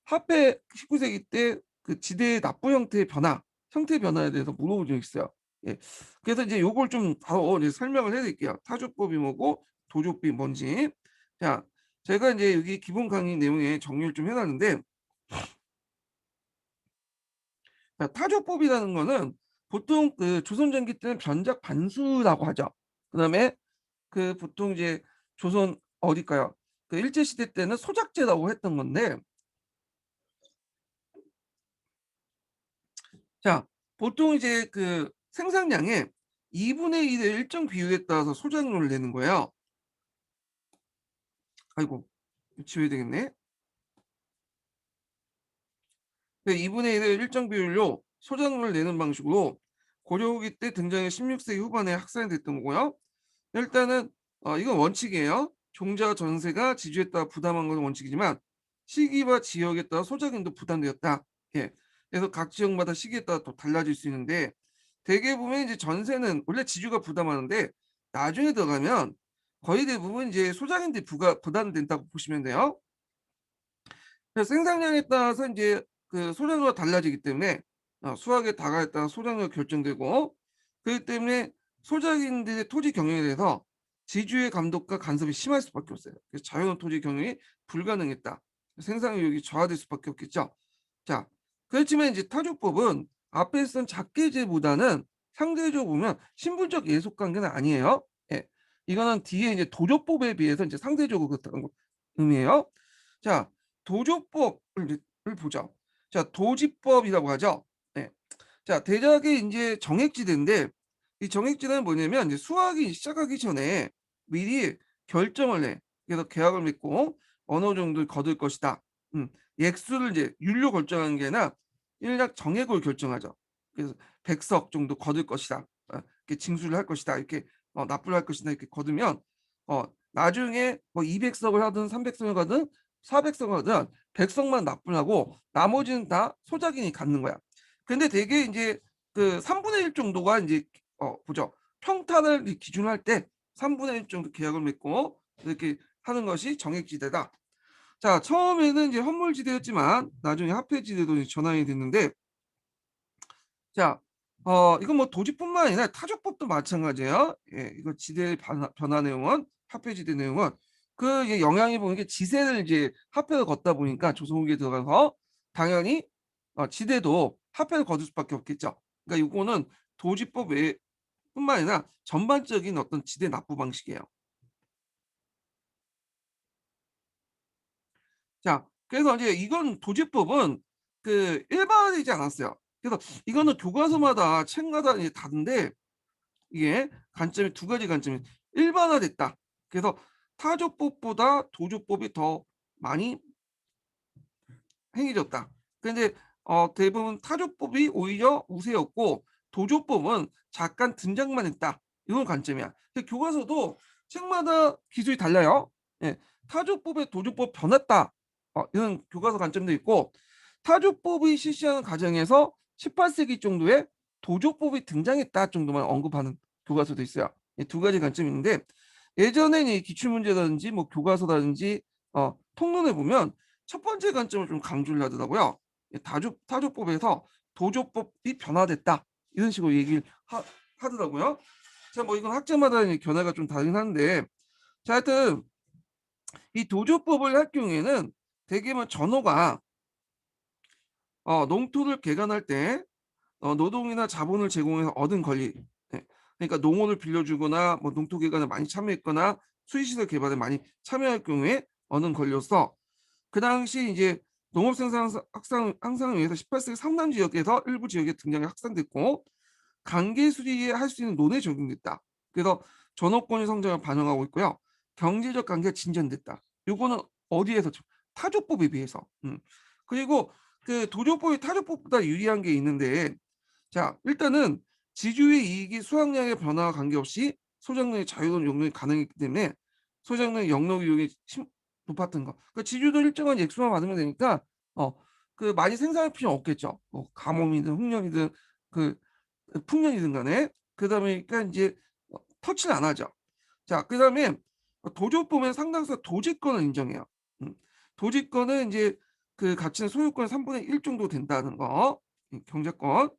화폐 19 세기 때 그 지대의 납부 형태의 변화, 형태 변화에 대해서 물어본 적이 있어요. 예. 그래서 이제 요걸 좀 더 이제 설명을 해 드릴게요. 타조법이 뭐고 도조법이 뭔지. 자, 제가 인제 여기 기본 강의 내용에 정리를 좀 해 놨는데 자, 타조법이라는 거는 보통 그 조선 전기 때는 변작 반수라고 하죠. 그다음에 그 보통 이제 조선 어딜까요? 그 일제 시대 때는 소작제라고 했던 건데 자, 보통 이제 그 생산량의 2분의 1의 일정 비율에 따라서 소작료를 내는 거예요. 아이고, 지워야 되겠네. 그 2분의 1의 일정 비율로 소작료를 내는 방식으로 고려 후기 때 등장해 16세기 후반에 확산이 됐던 거고요. 일단은 이건 원칙이에요. 종자 전세가 지주에 따라 부담한 것은 원칙이지만 시기와 지역에 따라 소작임도 부담되었다. 예. 그래서 각 지역마다 시기에 따라 또 달라질 수 있는데 대개 보면 이제 전세는 원래 지주가 부담하는데 나중에 들어가면 거의 대부분 이제 소작인들이 부담된다고 보시면 돼요. 그래서 생산량에 따라서 인제 그 소작료가 달라지기 때문에 수확의 다가에 따라 소작료가 결정되고 그렇기 때문에 소작인들의 토지 경영에 대해서 지주의 감독과 간섭이 심할 수밖에 없어요. 그래서 자유로운 토지 경영이 불가능했다. 생산력이 저하될 수밖에 없겠죠. 자, 그렇지만 이제 타조법은 앞에 쓴 작계제보다는 상대적으로 보면 신분적 예속 관계는 아니에요. 예. 이거는 뒤에 이제 도조법에 비해서 이제 상대적으로 그렇다는 거 의미해요. 자, 도조법을 이제 를 보죠. 자, 도지법이라고 하죠. 네. 자, 대략의 인제 정액지대인데 이 정액지대는 뭐냐면 이제 수학이 시작하기 전에 미리 결정을 해. 그래서 계약을 맺고 어느 정도를 거둘 것이다. 음. 액수를 이제 율로 결정하는 게 아니라 일약 정액을 결정하죠. 그래서 100석 정도 거둘 것이다. 이렇게 징수를 할 것이다. 이렇게 납부를 할 것이다. 이렇게 거두면 나중에 뭐 200석을 하든 300석을 하든 400석을 하든 100석만 납부를 하고 나머지는 다 소작인이 갖는 거야. 근데 대개 인제 그 3분의 1 정도가 인제 보죠. 평탄을 이 기준으로 할 때 3분의 1 정도 계약을 맺고 이렇게 하는 것이 정액지대다. 자, 처음에는 이제 헌물지대였지만 나중에 화폐지대로 이제 전환이 됐는데 자, 이건 뭐 도지뿐만 아니라 타조법도 마찬가지예요. 예. 이거 지대 변화 내용은 화폐지대 내용은 그 이제 영향이 보는 게 지세를 이제 화폐를 걷다 보니까 조선 후기에 들어가서 당연히 지대도 화폐를 거둘 수밖에 없겠죠. 그러니까 요거는 도지법 외에 뿐만 아니라 전반적인 어떤 지대 납부 방식이에요. 자, 그래서 이제 이건 도지법은 그 일반화되지 않았어요. 그래서 이거는 교과서마다 책마다 이제 다른데 이게 관점이 두 가지 관점이 일반화됐다. 그래서 타조법보다 도조법이 더 많이 행해졌다. 근데 대부분 타조법이 오히려 우세였고 도조법은 잠깐 등장만 했다. 이런 관점이야. 근데 교과서도 책마다 기술이 달라요. 예. 타조법에 도조법 변했다. 이런 교과서 관점도 있고 타조법이 실시하는 과정에서 18세기 정도에 도조법이 등장했다 정도만 언급하는 교과서도 있어요. 이 두 가지 관점이 있는데 예전에 이 기출문제라든지 뭐 교과서라든지 통론에 보면 첫 번째 관점을 좀 강조를 하더라고요. 타조법에서 도조법이 변화됐다. 이런 식으로 얘기를 하더라고요. 자, 뭐 이건 학자마다 견해가 좀 다르긴 한데 자, 하여튼 이 도조법을 할 경우에는 대개만 전호가 농토를 개간할 때 노동이나 자본을 제공해서 얻은 권리. 네. 그러니까 농원을 빌려주거나 뭐 농토 개간에 많이 참여했거나 수의시설 개발에 많이 참여할 경우에 얻는 권리로서 그 당시 이제 농업 생산 향상을 위해서 18세기 삼남 지역에서 일부 지역에 등장해 확산됐고 관계 수리에 할 수 있는 논에 적용됐다. 그래서 전업권의 성장을 반영하고 있고요. 경제적 관계가 진전됐다. 요거는 어디에서 타조법에 비해서. 그리고 그 도조법이 타조법보다 유리한 게 있는데 자, 일단은 지주의 이익이 수확량의 변화와 관계없이 소작농의 자유로운 용역이 가능했기 때문에 소작농의 영농 이용이 높았던 거. 그러니까 지주도 일정한 액수만 받으면 되니까 그 많이 생산할 필요 없겠죠. 뭐 가뭄이든 흑년이든 그 풍년이든 간에 그다음에 그러니까 이제 터치를 안 하죠. 자, 그다음에 도조법은 상당수 도지권을 인정해요. 음. 도지권은 이제 그 가치는 소유권의 3분의 1 정도 된다는 거. 경제권.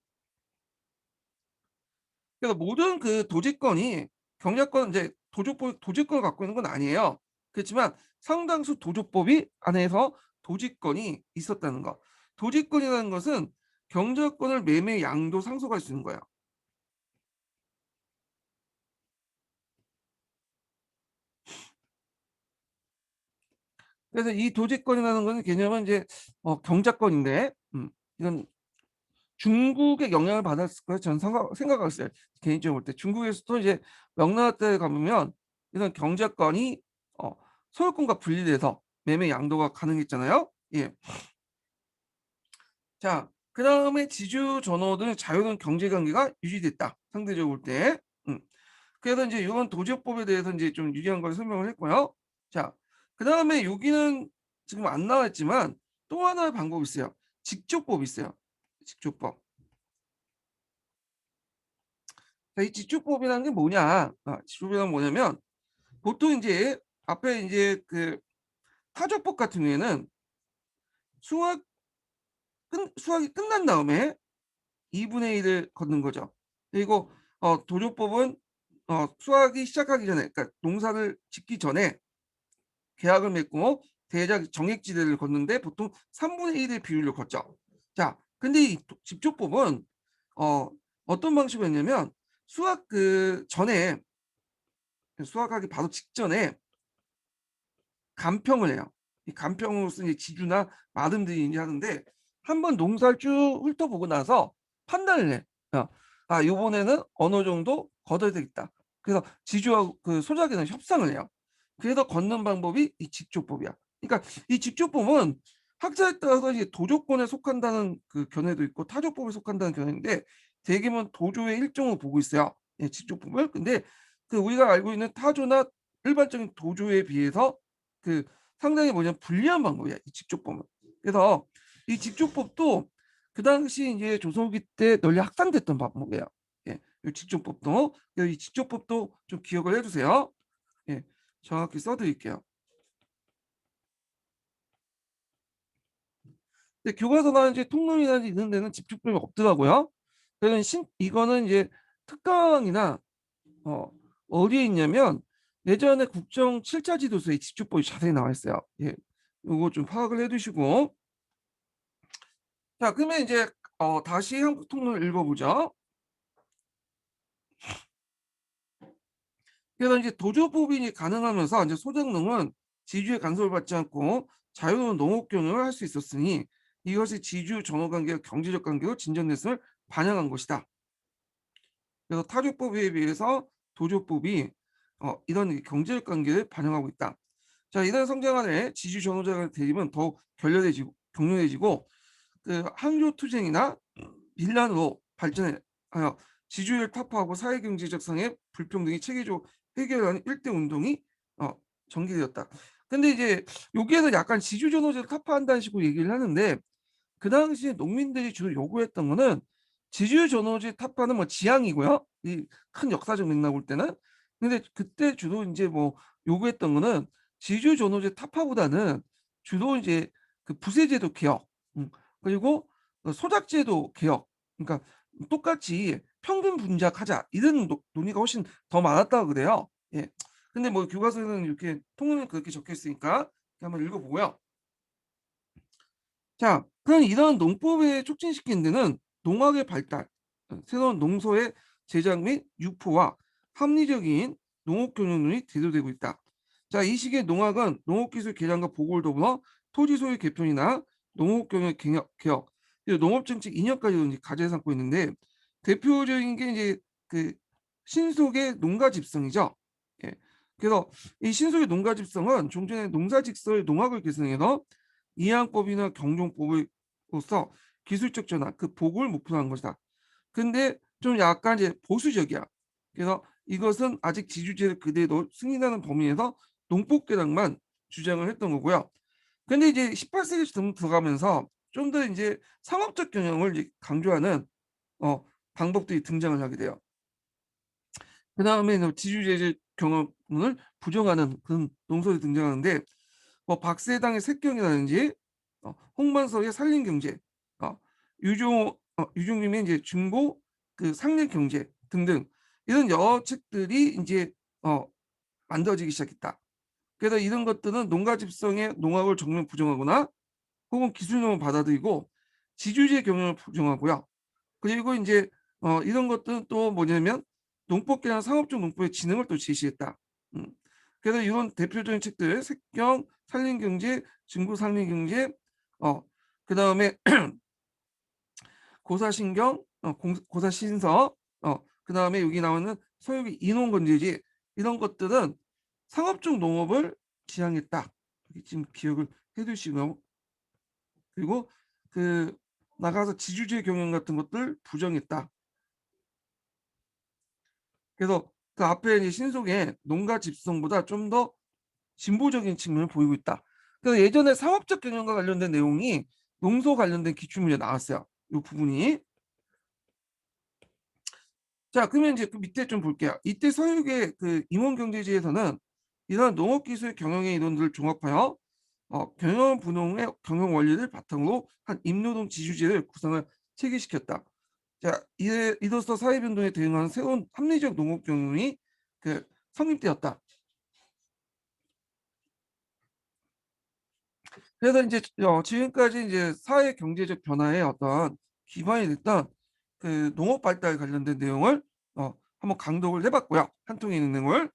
그래서 모든 그 도지권이 경작권 이제 도지권을 갖고 있는 건 아니에요. 그렇지만 상당수 도조법이 안에서 도지권이 있었다는 거. 도지권이라는 것은 경작권을 매매 양도 상속할 수 있는 거예요. 그래서 이 도지권이라는 것은 개념은 이제 경작권인데 이건 중국의 영향을 받았을 거예요. 저는 생각을 했어요. 개인적으로 볼 때 중국에서도 이제 명나라 때 가보면 이런 경작권이 어, 소유권과 분리돼서 매매 양도가 가능했잖아요. 예. 자, 그 다음에 지주 전호는 자유로운 경제 관계가 유지됐다. 상대적으로 볼 때. 그래서 이제 이런 도지법에 대해서 이제 좀 유리한 걸 설명을 했고요. 자, 그 다음에 여기는 지금 안 나왔지만 또 하나의 방법이 있어요. 직조법이 있어요. 직조법. 자, 이 직조법이라는 게 뭐냐? 직조법은 뭐냐면 보통 이제 앞에 이제 그 타조법 같은 경우에는 수학 수학이 끝난 다음에 2분의 1을 걷는 거죠. 그리고 도조법은 수학이 시작하기 전에 그러니까 농사를 짓기 전에 계약을 맺고 대작 정액지대를 걷는데 보통 3분의 1의 비율로 걷죠. 자, 근데 이 직조법은 어, 어떤 방식으로 했냐면 수학 그 전에 수학하기 바로 직전에 간평을 해요. 이 간평으로서 이제 지주나 마름들이 이제 하는데 한번 농사를 쭉 훑어보고 나서 판단을 해. 요번에는 어느 정도 걷어야 되겠다. 그래서 지주하고 그 소작이랑 협상을 해요. 그래서 걷는 방법이 이 직조법이야. 그러니까 이 직조법은 학자에 따라서 이제 도조권에 속한다는 그 견해도 있고 타조법에 속한다는 견해인데 대개는 도조의 일종을 보고 있어요. 예, 직조법을. 근데 그 우리가 알고 있는 타조나 일반적인 도조에 비해서 그 상당히 뭐냐면 불리한 방법이야. 이 직조법은. 그래서 이 직조법도 그 당시 이제 조선 후기 때 널리 확산됐던 방법이에요. 예, 이 직조법도 이 직조법도 좀 기억을 해주세요. 예, 정확히 써드릴게요. 근데 교과서나 이제 통론이나 이런 데는 직조법이 없더라고요. 그래서 이거는 이제 특강이나 어, 어디에 있냐면 예전에 국정 7차 지도서에 직조법이 자세히 나와 있어요. 예, 요거 좀 파악을 해두시고 자, 그러면 이제 다시 한국 통론을 읽어보죠. 그래서 이제 도조법인이 가능하면서 이제 소작농은 지주의 간섭을 받지 않고 자유로운 농업 경영을 할 수 있었으니 이것이 지주 전후 관계와 경제적 관계로 진전됐음을 반영한 것이다. 그래서 타조법에 비해서 도조법이 이런 경제적 관계를 반영하고 있다. 자, 이런 성장 안에 지주 전후자의 대립은 더욱 결렬해지고 격렬해지고 그 항조 투쟁이나 빌란으로 발전하여 지주를 타파하고 사회경제적 상의 불평등이 체계적으로 해결하는 일대 운동이 어, 전개되었다. 근데 이제 여기에서 약간 지주전호제를 타파한다는 식으로 얘기를 하는데 그 당시에 농민들이 주로 요구했던 거는 지주전호제 타파는 뭐 지향이고요. 이 큰 역사적 맥락 볼 때는. 근데 그때 주로 이제 뭐 요구했던 거는 지주전호제 타파보다는 주로 이제 그 부세제도 개혁, 그리고 소작제도 개혁. 그러니까 똑같이 평균 분작하자 이런 논의가 훨씬 더 많았다고 그래요. 예. 근데 뭐 교과서에는 이렇게 통으로 그렇게 적혀 있으니까 한번 읽어보고요. 자, 그럼 이런 농법을 촉진시키는 데는 농학의 발달, 새로운 농소의 제작 및 유포와 합리적인 농업 경영론이 대두되고 있다. 자, 이 시기에 농학은 농업기술 개량과 보고를 더불어 토지 소유 개편이나 농업 경영 개혁, 그리고 농업정책 이념까지도 이제 과제에 삼고 있는데 대표적인 게 이제 그 신속의 농가집성이죠. 예. 그래서 이 신속의 농가집성은 종전의 농사직서의 농학을 개선해서 이항법이나 경종법으로서 기술적 전환, 그 복을 목표로 한 것이다. 근데 좀 약간 이제 보수적이야. 그래서 이것은 아직 지주제를 그대로 승인하는 범위에서 농법개량만 주장을 했던 거고요. 근데 이제 18세기 들어가면서 좀 더 이제 상업적 경영을 이제 강조하는 어, 방법들이 등장을 하게 돼요. 그 다음에 지주제 경영을 부정하는 그런 농설이 등장하는데 뭐 박세당의 색경이라든지 홍만석의 살림경제, 어, 유종님의 이제 중고 그 상례경제 등등 이런 여러 책들이 이제 만들어지기 시작했다. 그래서 이런 것들은 농가 집성의 농학을 정면 부정하거나 혹은 기술용을 받아들이고 지주제 경영을 부정하고요. 그리고 이제 이런 것들은 또 뭐냐면 농법계나 상업적 농법의 진흥을 또 제시했다. 음. 그래서 이런 대표적인 책들 색경, 산림경제, 중구산림경제, 그 다음에 고사신경, 고사신서, 그 다음에 여기 나오는 서유기 인원건재지 이런 것들은 상업적 농업을 지향했다. 지금 기억을 해두시고 그리고 그 나가서 지주제 경영 같은 것들 부정했다. 그래서 그 앞에 이제 신속의 농가 집성보다 좀 더 진보적인 측면을 보이고 있다. 그래서 예전에 상업적 경영과 관련된 내용이 농소 관련된 기출문제 나왔어요. 이 부분이. 자, 그러면 이제 그 밑에 좀 볼게요. 이때 서유의 그 임원경제지에서는 이러한 농업기술 경영의 이론들을 종합하여 경영 분홍의 경영 원리를 바탕으로 한 임노동 지주제를 구성을 체계시켰다. 자, 이로써 사회변동에 대응하는 새로운 합리적 농업 경영이 그 성립되었다. 그래서 이제 지금까지 이제 사회 경제적 변화의 어떤 기반이 됐던 그 농업 발달 관련된 내용을 한번 강독을 해봤고요. 한 통에 있는 내용을.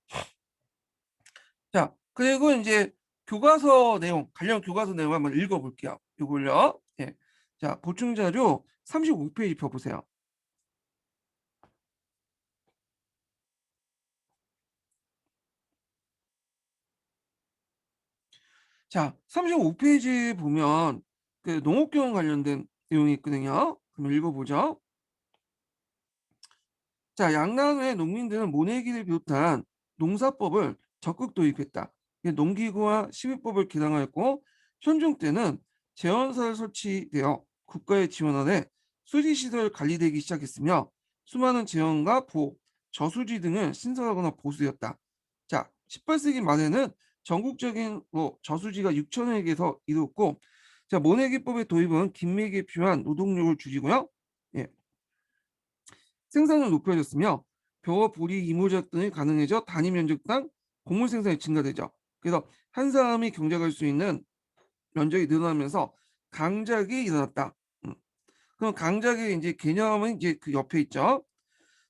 자, 그리고 이제 교과서 내용, 관련 교과서 내용 한번 읽어볼게요. 이걸요. 예. 자, 보충 자료 35페이지 펴보세요. 자, 35페이지 보면 그 농업경영 관련된 내용이 있거든요. 그럼 읽어보죠. 자, 양남의 농민들은 모내기를 비롯한 농사법을 적극 도입했다. 농기구와 시비법을 개량하였고 현종 때는 제원사를 설치되어 국가의 지원 아래 수지시설 관리되기 시작했으며 수많은 제원과 보, 저수지 등을 신설하거나 보수되었다. 자, 18세기 말에는 전국적인 저수지가 6천여 개에서 이루었고 자, 모내기법의 도입은 긴밀하게 필요한 노동력을 줄이고요. 예, 생산을 높여졌으며 벼와 보리, 이모작 등이 가능해져 단위 면적당 곡물 생산이 증가되죠. 그래서 한 사람이 경작할 수 있는 면적이 늘어나면서 강작이 일어났다. 그럼 강작의 이제 개념은 이제 그 옆에 있죠.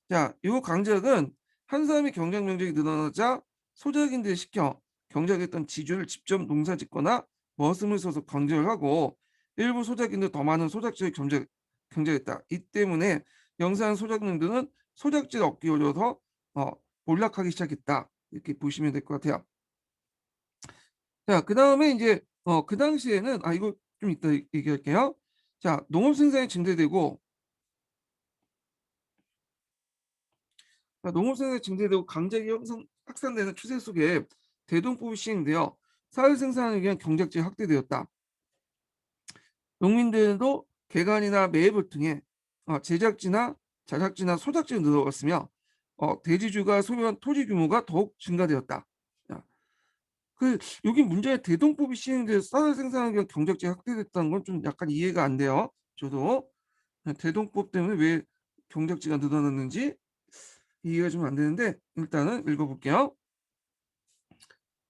자, 이 강작은 한 사람이 경작 면적이 늘어나자 소작인들 시켜 경작했던 지주를 직접 농사짓거나 머슴을 써서 경작을 하고 일부 소작인들 더 많은 소작지를 경작했다. 이 때문에 영세한 소작농들은 소작지를 얻기 어려워서 몰락하기 시작했다. 이렇게 보시면 될 것 같아요. 자, 그 다음에 이제 그 당시에는 이거 좀 이따 얘기할게요. 자, 농업 생산이 증대되고 농업 생산이 증대되고 강작이 확산되는 추세 속에 대동법이 시행되어 사회 생산을 위한 경작지가 확대되었다. 농민들도 개간이나 매입을 통해 제작지나 자작지나 소작지를 늘어갔으며 대지주가 소유한 토지 규모가 더욱 증가되었다. 자, 여기 문제의 대동법이 시행돼서 쌀을 생산하기 위한 경작지가 확대됐다는 건 좀 약간 이해가 안 돼요. 저도 대동법 때문에 왜 경작지가 늘어났는지 이해가 좀 안 되는데 일단은 읽어볼게요.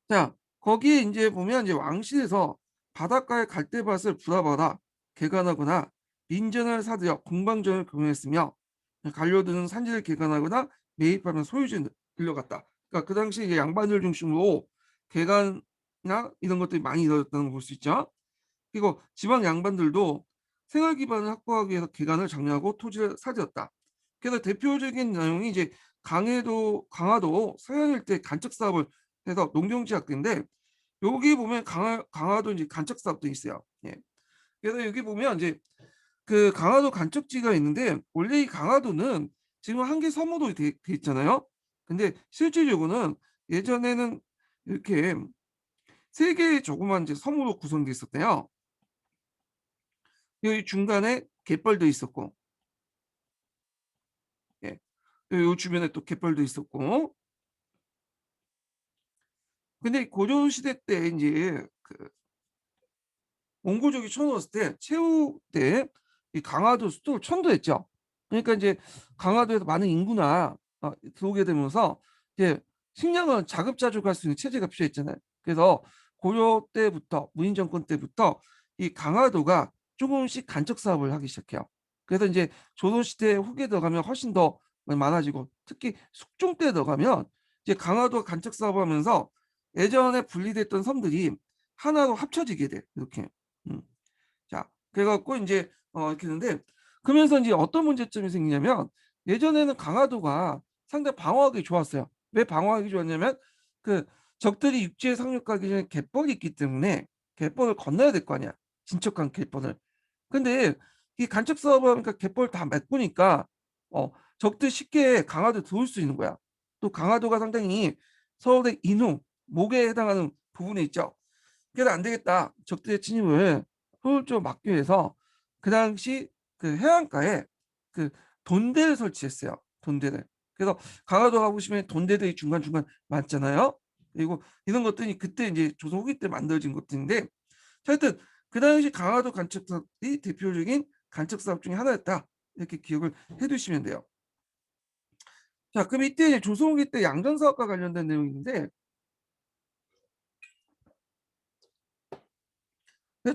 자, 거기에 이제 보면 이제 왕실에서 바닷가의 갈대밭을 불화받아 개간하거나 민전을 사들여 공방전을 경영했으며 관료들은 산지를 개간하거나 매입하면 소유지를 들려갔다. 그러니까 그 당시 이제 양반들 중심으로 개간이나 이런 것들이 많이 이루어졌다는 걸 볼 수 있죠. 그리고 지방 양반들도 생활 기반을 확보하기 위해서 개간을 장려하고 토지를 사들였다. 그래서 대표적인 내용이 이제 강화도 서해안 일대 간척 사업을 해서 농경지학대인데 여기 보면 강화도 이제 간척 사업도 있어요. 예. 그래서 여기 보면 이제 그 강화도 간척지가 있는데 원래 이 강화도는 지금 한 개 섬으로 돼 있잖아요. 근데 실질적으로는 예전에는 이렇게 세 개의 조그만 이제 섬으로 구성돼 있었대요. 여기 중간에 갯벌도 있었고, 예. 요 주변에 또 갯벌도 있었고. 근데 고려 시대 때 이제 그 몽고족이 쳐넣었을 때 최후 때 이 강화도 수도를 천도했죠. 그러니까 이제 강화도에서 많은 인구나 들어오게 되면서 이제 식량을 자급자족할 수 있는 체제가 필요했잖아요. 그래서 고려 때부터 무인 정권 때부터 이 강화도가 조금씩 간척 사업을 하기 시작해요. 그래서 이제 조선 시대 후기에 들어가면 훨씬 더 많아지고 특히 숙종 때 들어가면 이제 강화도 간척 사업을 하면서 예전에 분리됐던 섬들이 하나로 합쳐지게 돼. 이렇게. 음. 자, 그래갖고 이제 이렇게 했는데 그러면서 이제 어떤 문제점이 생기냐면 예전에는 강화도가 상당히 방어하기 좋았어요. 왜 방어하기 좋았냐면 그 적들이 육지에 상륙하기 전에 갯벌이 있기 때문에 갯벌을 건너야 될 거 아니야. 진척한 갯벌을. 근데 이 간척 사업을 하니까 갯벌 다 메꾸니까 적들 쉽게 강화도 들어올 수 있는 거야. 또 강화도가 상당히 서울의 인후, 목에 해당하는 부분에 있죠. 그래서 안 되겠다. 적들의 침입을 효율적으로 막기 위해서 그 당시 그 해안가에 그 돈대를 설치했어요. 돈대를. 그래서 강화도 가보시면 돈대들이 중간중간 많잖아요. 그리고 이런 것들이 그때 이제 조선 후기 때 만들어진 것들인데 하여튼 그 당시 강화도 간척 사업이 대표적인 간척 사업 중에 하나였다. 이렇게 기억을 해두시면 돼요. 자, 그럼 이때 이제 조선 후기 때 양전 사업과 관련된 내용인데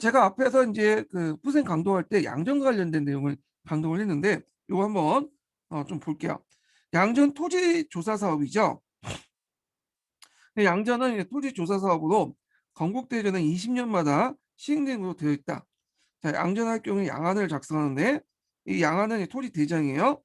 제가 앞에서 이제 그 부생 강도할 때 양전과 관련된 내용을 강동을 했는데 이거 한번 좀 볼게요. 양전 토지 조사 사업이죠. 양전은 이제 토지 조사 사업으로 건국대전은 20년마다 시행되는 것으로 되어 있다. 자, 양전할 경우 양안을 작성하는데 이 양안은 토지 대장이에요.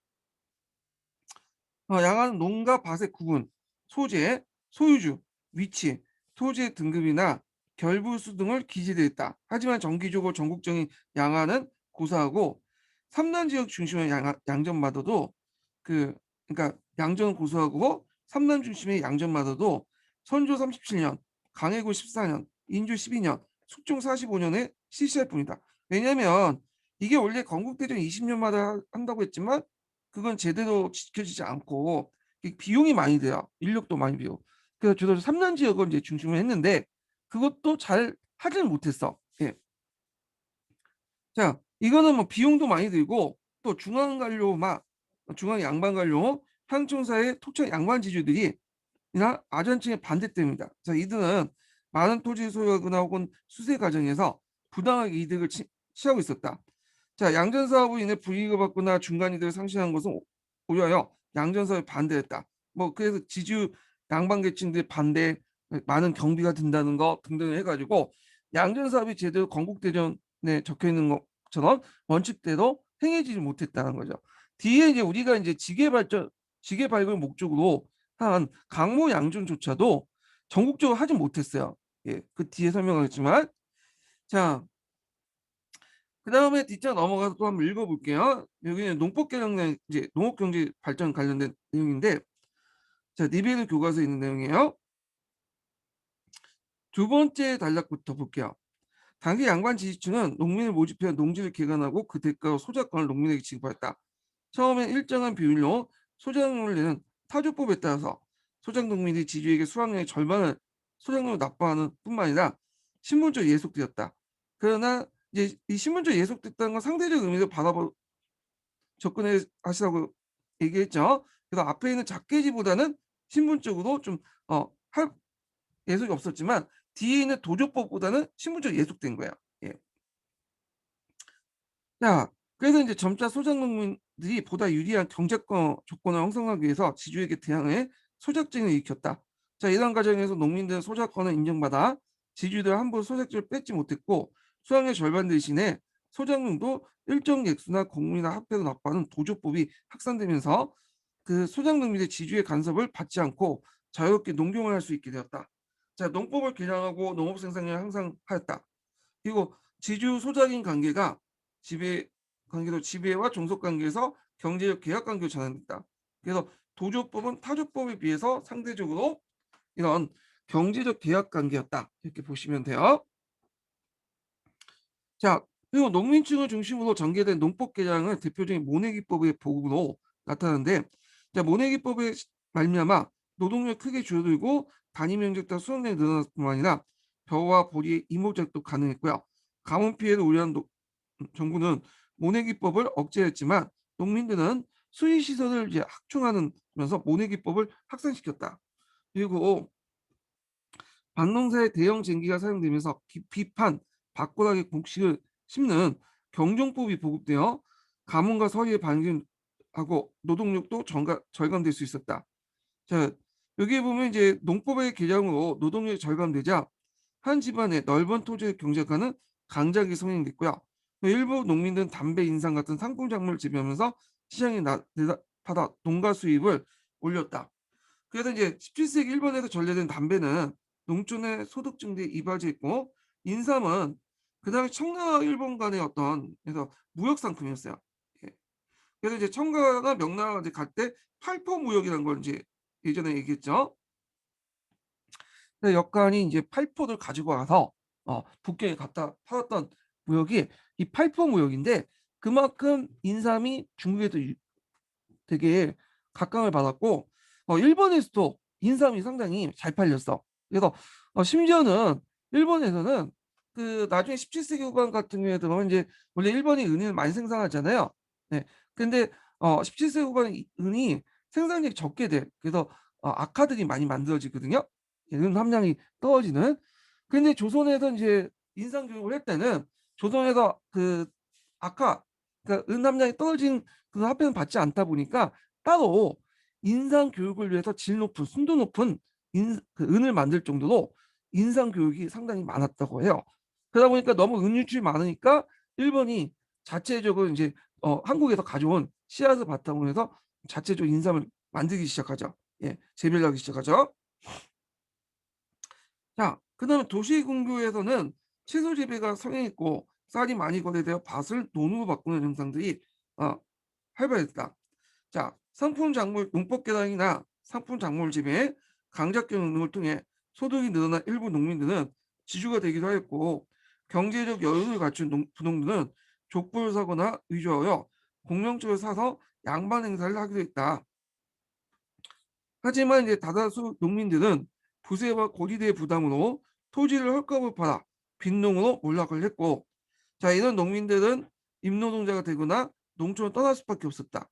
양안은 농가 밭의 구분, 소재, 소유주, 위치, 토지의 등급이나 결부수 등을 기재되어 있다. 하지만 정기적으로 전국적인 양안은 고사하고 삼남 지역 중심의 양전마다도 그 그러니까 양전 고사하고 삼남 중심의 양전마다도 선조 37년, 강해구 14년, 인주 12년, 숙종 45년에 실시할 뿐이다. 왜냐하면 이게 원래 건국대전 20년마다 한다고 했지만 그건 제대로 지켜지지 않고 비용이 많이 돼요. 인력도 많이 비요. 그래서 저도 3년 지역을 이제 중심으로 했는데 그것도 잘 하지는 못했어. 예. 자, 이거는 뭐 비용도 많이 들고 또 중앙 양반 관료, 향촌사의 토착 양반 지주들이 이나 아전층의 반대 때문이다. 자, 이들은 많은 토지 소유하거나 혹은 수세 과정에서 부당하게 이득을 취하고 있었다. 자, 양전 사업으로 인해 불이익을 받거나 중간 이득을 상실한 것은 오히려 양전 사업에 반대했다. 뭐 그래서 지주 양반 계층들이 반대, 많은 경비가 든다는 거 등등을 해가지고 양전 사업이 제대로 건국대전에 적혀 있는 것처럼 원칙대로 행해지지 못했다는 거죠. 뒤에 이제 우리가 이제 지계 발굴 목적으로 한 강모 양전조차도 전국적으로 하지 못했어요. 예, 그 뒤에 설명하겠지만 자. 그다음에 뒷장 넘어가서 또 한번 읽어 볼게요. 여기는 농법 개정령 이제 농업 경제 발전 관련된 내용인데 자 니베르 교과서에 있는 내용이에요. 두 번째 단락부터 볼게요. 당시 양반 지지층은 농민을 모집해 농지를 개간하고 그 대가로 소작권을 농민에게 지급하였다. 처음엔 일정한 비율로 소작농을 내는 타조법에 따라서 소작 농민이 지주에게 수확량의 절반을 소작농을 납부하는 뿐만 아니라 신분적으로 예속되었다. 그러나 이제 이 신분적으로 예속됐다는 건 상대적 의미로 받아보 접근해 하시라고 얘기했죠. 그래서 앞에 있는 작계지보다는 신분적으로 좀 할 예속이 없었지만 뒤에 있는 도조법보다는 신분적으로 예속된 거예요. 예. 자, 그래서 이제 점차 소작농민들이 보다 유리한 경제권 조건을 형성하기 위해서 지주에게 대항해 소작쟁을 일으켰다. 자, 이런 과정에서 농민들은 소작권을 인정받아 지주들 함부로 소작지를 뺏지 못했고 수확의 절반 대신에 소작농도 일정 액수나 공문이나 합회로 납부하는 도조법이 확산되면서 그 소작농민의 지주의 간섭을 받지 않고 자유롭게 농경을 할 수 있게 되었다. 자, 농법을 개량하고 농업 생산량을 향상하였다. 그리고 지주 소작인 관계가 지배 관계도 지배와 종속 관계에서 경제적 계약 관계로 전환됐다. 그래서 도조법은 타조법에 비해서 상대적으로 이런 경제적 계약 관계였다. 이렇게 보시면 돼요. 자, 그리고 농민층을 중심으로 전개된 농법 개량은 대표적인 모내기법의 보급으로 나타나는데, 자, 모내기법의 말미암아 노동력 크게 줄어들고 단위 면적과 수확량이 늘어날 뿐만 아니라 벼와 보리의 이목작도 가능했고요. 가뭄 피해를 우려한 정부는 모내기법을 억제했지만 농민들은 수의 시설을 이제 확충하면서 모내기법을 확산시켰다. 그리고 반농사의 대형 쟁기가 사용되면서 비판, 바꾸라기 곡식을 심는 경종법이 보급되어 가뭄과 서리에 반응하고 노동력도 절감될 수 있었다. 자, 여기 보면 이제 농법의 개량으로 노동력이 절감되자 한 집안의 넓은 토지를 경작하는 강작이 성행됐고요. 일부 농민들은 담배, 인삼 같은 상품 작물을 재배하면서 시장에 받아 농가 수입을 올렸다. 그래서 이제 17세기 일본에서 전래된 담배는 농촌의 소득 증대에 이바지했고 인삼은 그 당시 청나라 일본 간의 어떤 그래서 무역 상품이었어요. 예. 그래서 이제 청가가 명나라 이제 갈 때 팔포 무역이라는 걸 이제 예전에 얘기했죠. 근데 역관이 이제 팔포를 가지고 와서 북경에 갖다 팔았던 무역이 이 팔포 무역인데 그만큼 인삼이 중국에도 되게 각광을 받았고 일본에서도 인삼이 상당히 잘 팔렸어. 그래서 심지어는 일본에서는 그 나중에 17세기 후반 같은 경우에 들어면 이제 원래 일본이 은을 많이 생산하잖아요. 네. 근데 17세기 후반 은이 생산량이 적게 돼. 그래서 악화들이 많이 만들어지거든요. 은 함량이 떨어지는. 근데 조선에서 이제 인상 교육을 할 때는 조선에서 그 악화 그러니까 은 함량이 떨어진 그 화폐는 받지 않다 보니까 따로 인상 교육을 위해서 질 높은 순도 높은 그 은을 만들 정도로 인상 교육이 상당히 많았다고 해요. 그러다 보니까 너무 은 유출이 많으니까 일본이 자체적으로 이제 한국에서 가져온 씨앗을 바탕으로 해서 자체적으로 인삼을 만들기 시작하죠. 예, 재배를 하기 시작하죠. 자, 그다음에 도시 근교에서는 채소 재배가 성행했고 쌀이 많이 거래되어 밭을 논으로 바꾸는 현상들이 어, 활발했다. 자, 상품 작물 농법 개량이나 상품 작물 재배, 강작 경영을 통해 소득이 늘어난 일부 농민들은 지주가 되기도 하였고 경제적 여유를 갖춘 부농들은 족보를 사거나 위조하여 공명적으로 사서 양반 행사를 하기도 했다. 하지만 이제 다다수 농민들은 부세와 고리대의 부담으로 토지를 헐값을 팔아 빈농으로 몰락을 했고 자 이런 농민들은 임노동자가 되거나 농촌을 떠날 수밖에 없었다.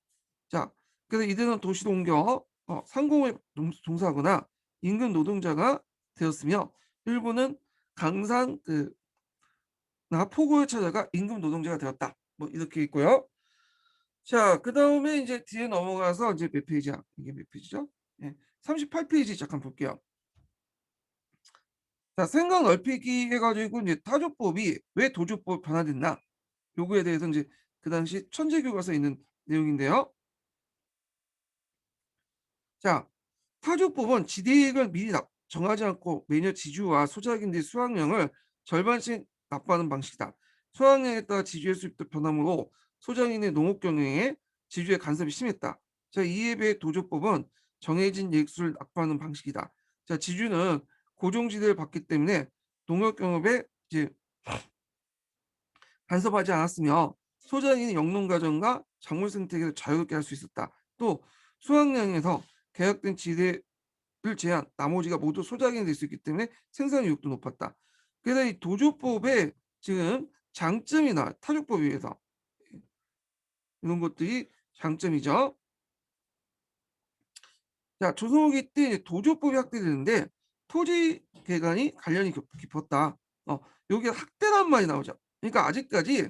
자 그래서 이들은 도시로 옮겨 상공에 종사하거나 임금 노동자가 되었으며 일부는 강산 나 포구를 찾아가 임금 노동자가 되었다. 뭐 이렇게 있고요. 자, 그다음에 이제 뒤에 넘어가서 이제 몇 페이지야? 이게 몇 페이지죠? 예. 38페이지 잠깐 볼게요. 자, 생각 넓히기 해가지고 이제 타조법이 왜 도조법 변화됐나? 요거에 대해서 이제 그 당시 천재교과서에 있는 내용인데요. 자, 타조법은 지대액을 미리 정하지 않고 매년 지주와 소작인들의 수확량을 절반씩 납부하는 방식이다. 수확량에 따라 지주의 수입도 변함으로 소작인의 농업 경영에 지주의 간섭이 심했다. 자, 이에 비해 도조법은 정해진 액수를 납부하는 방식이다. 자, 지주는 고정지대를 받기 때문에 농업 경업에 이제 간섭하지 않았으며 소작인이 영농 과정과 작물 생태계를 자유롭게 할 수 있었다. 또 수확량에서 계약된 지대를 제한, 나머지가 모두 소작인이 될 수 있기 때문에 생산 의욕도 높았다. 그래서 이 도조법의 지금 장점이 나와요. 타조법에 비해서. 이런 것들이 장점이죠. 자, 조선 후기 때 도조법이 확대되는데 토지 개간이 관련이 깊었다. 여기 학대란 말이 나오죠. 그러니까 아직까지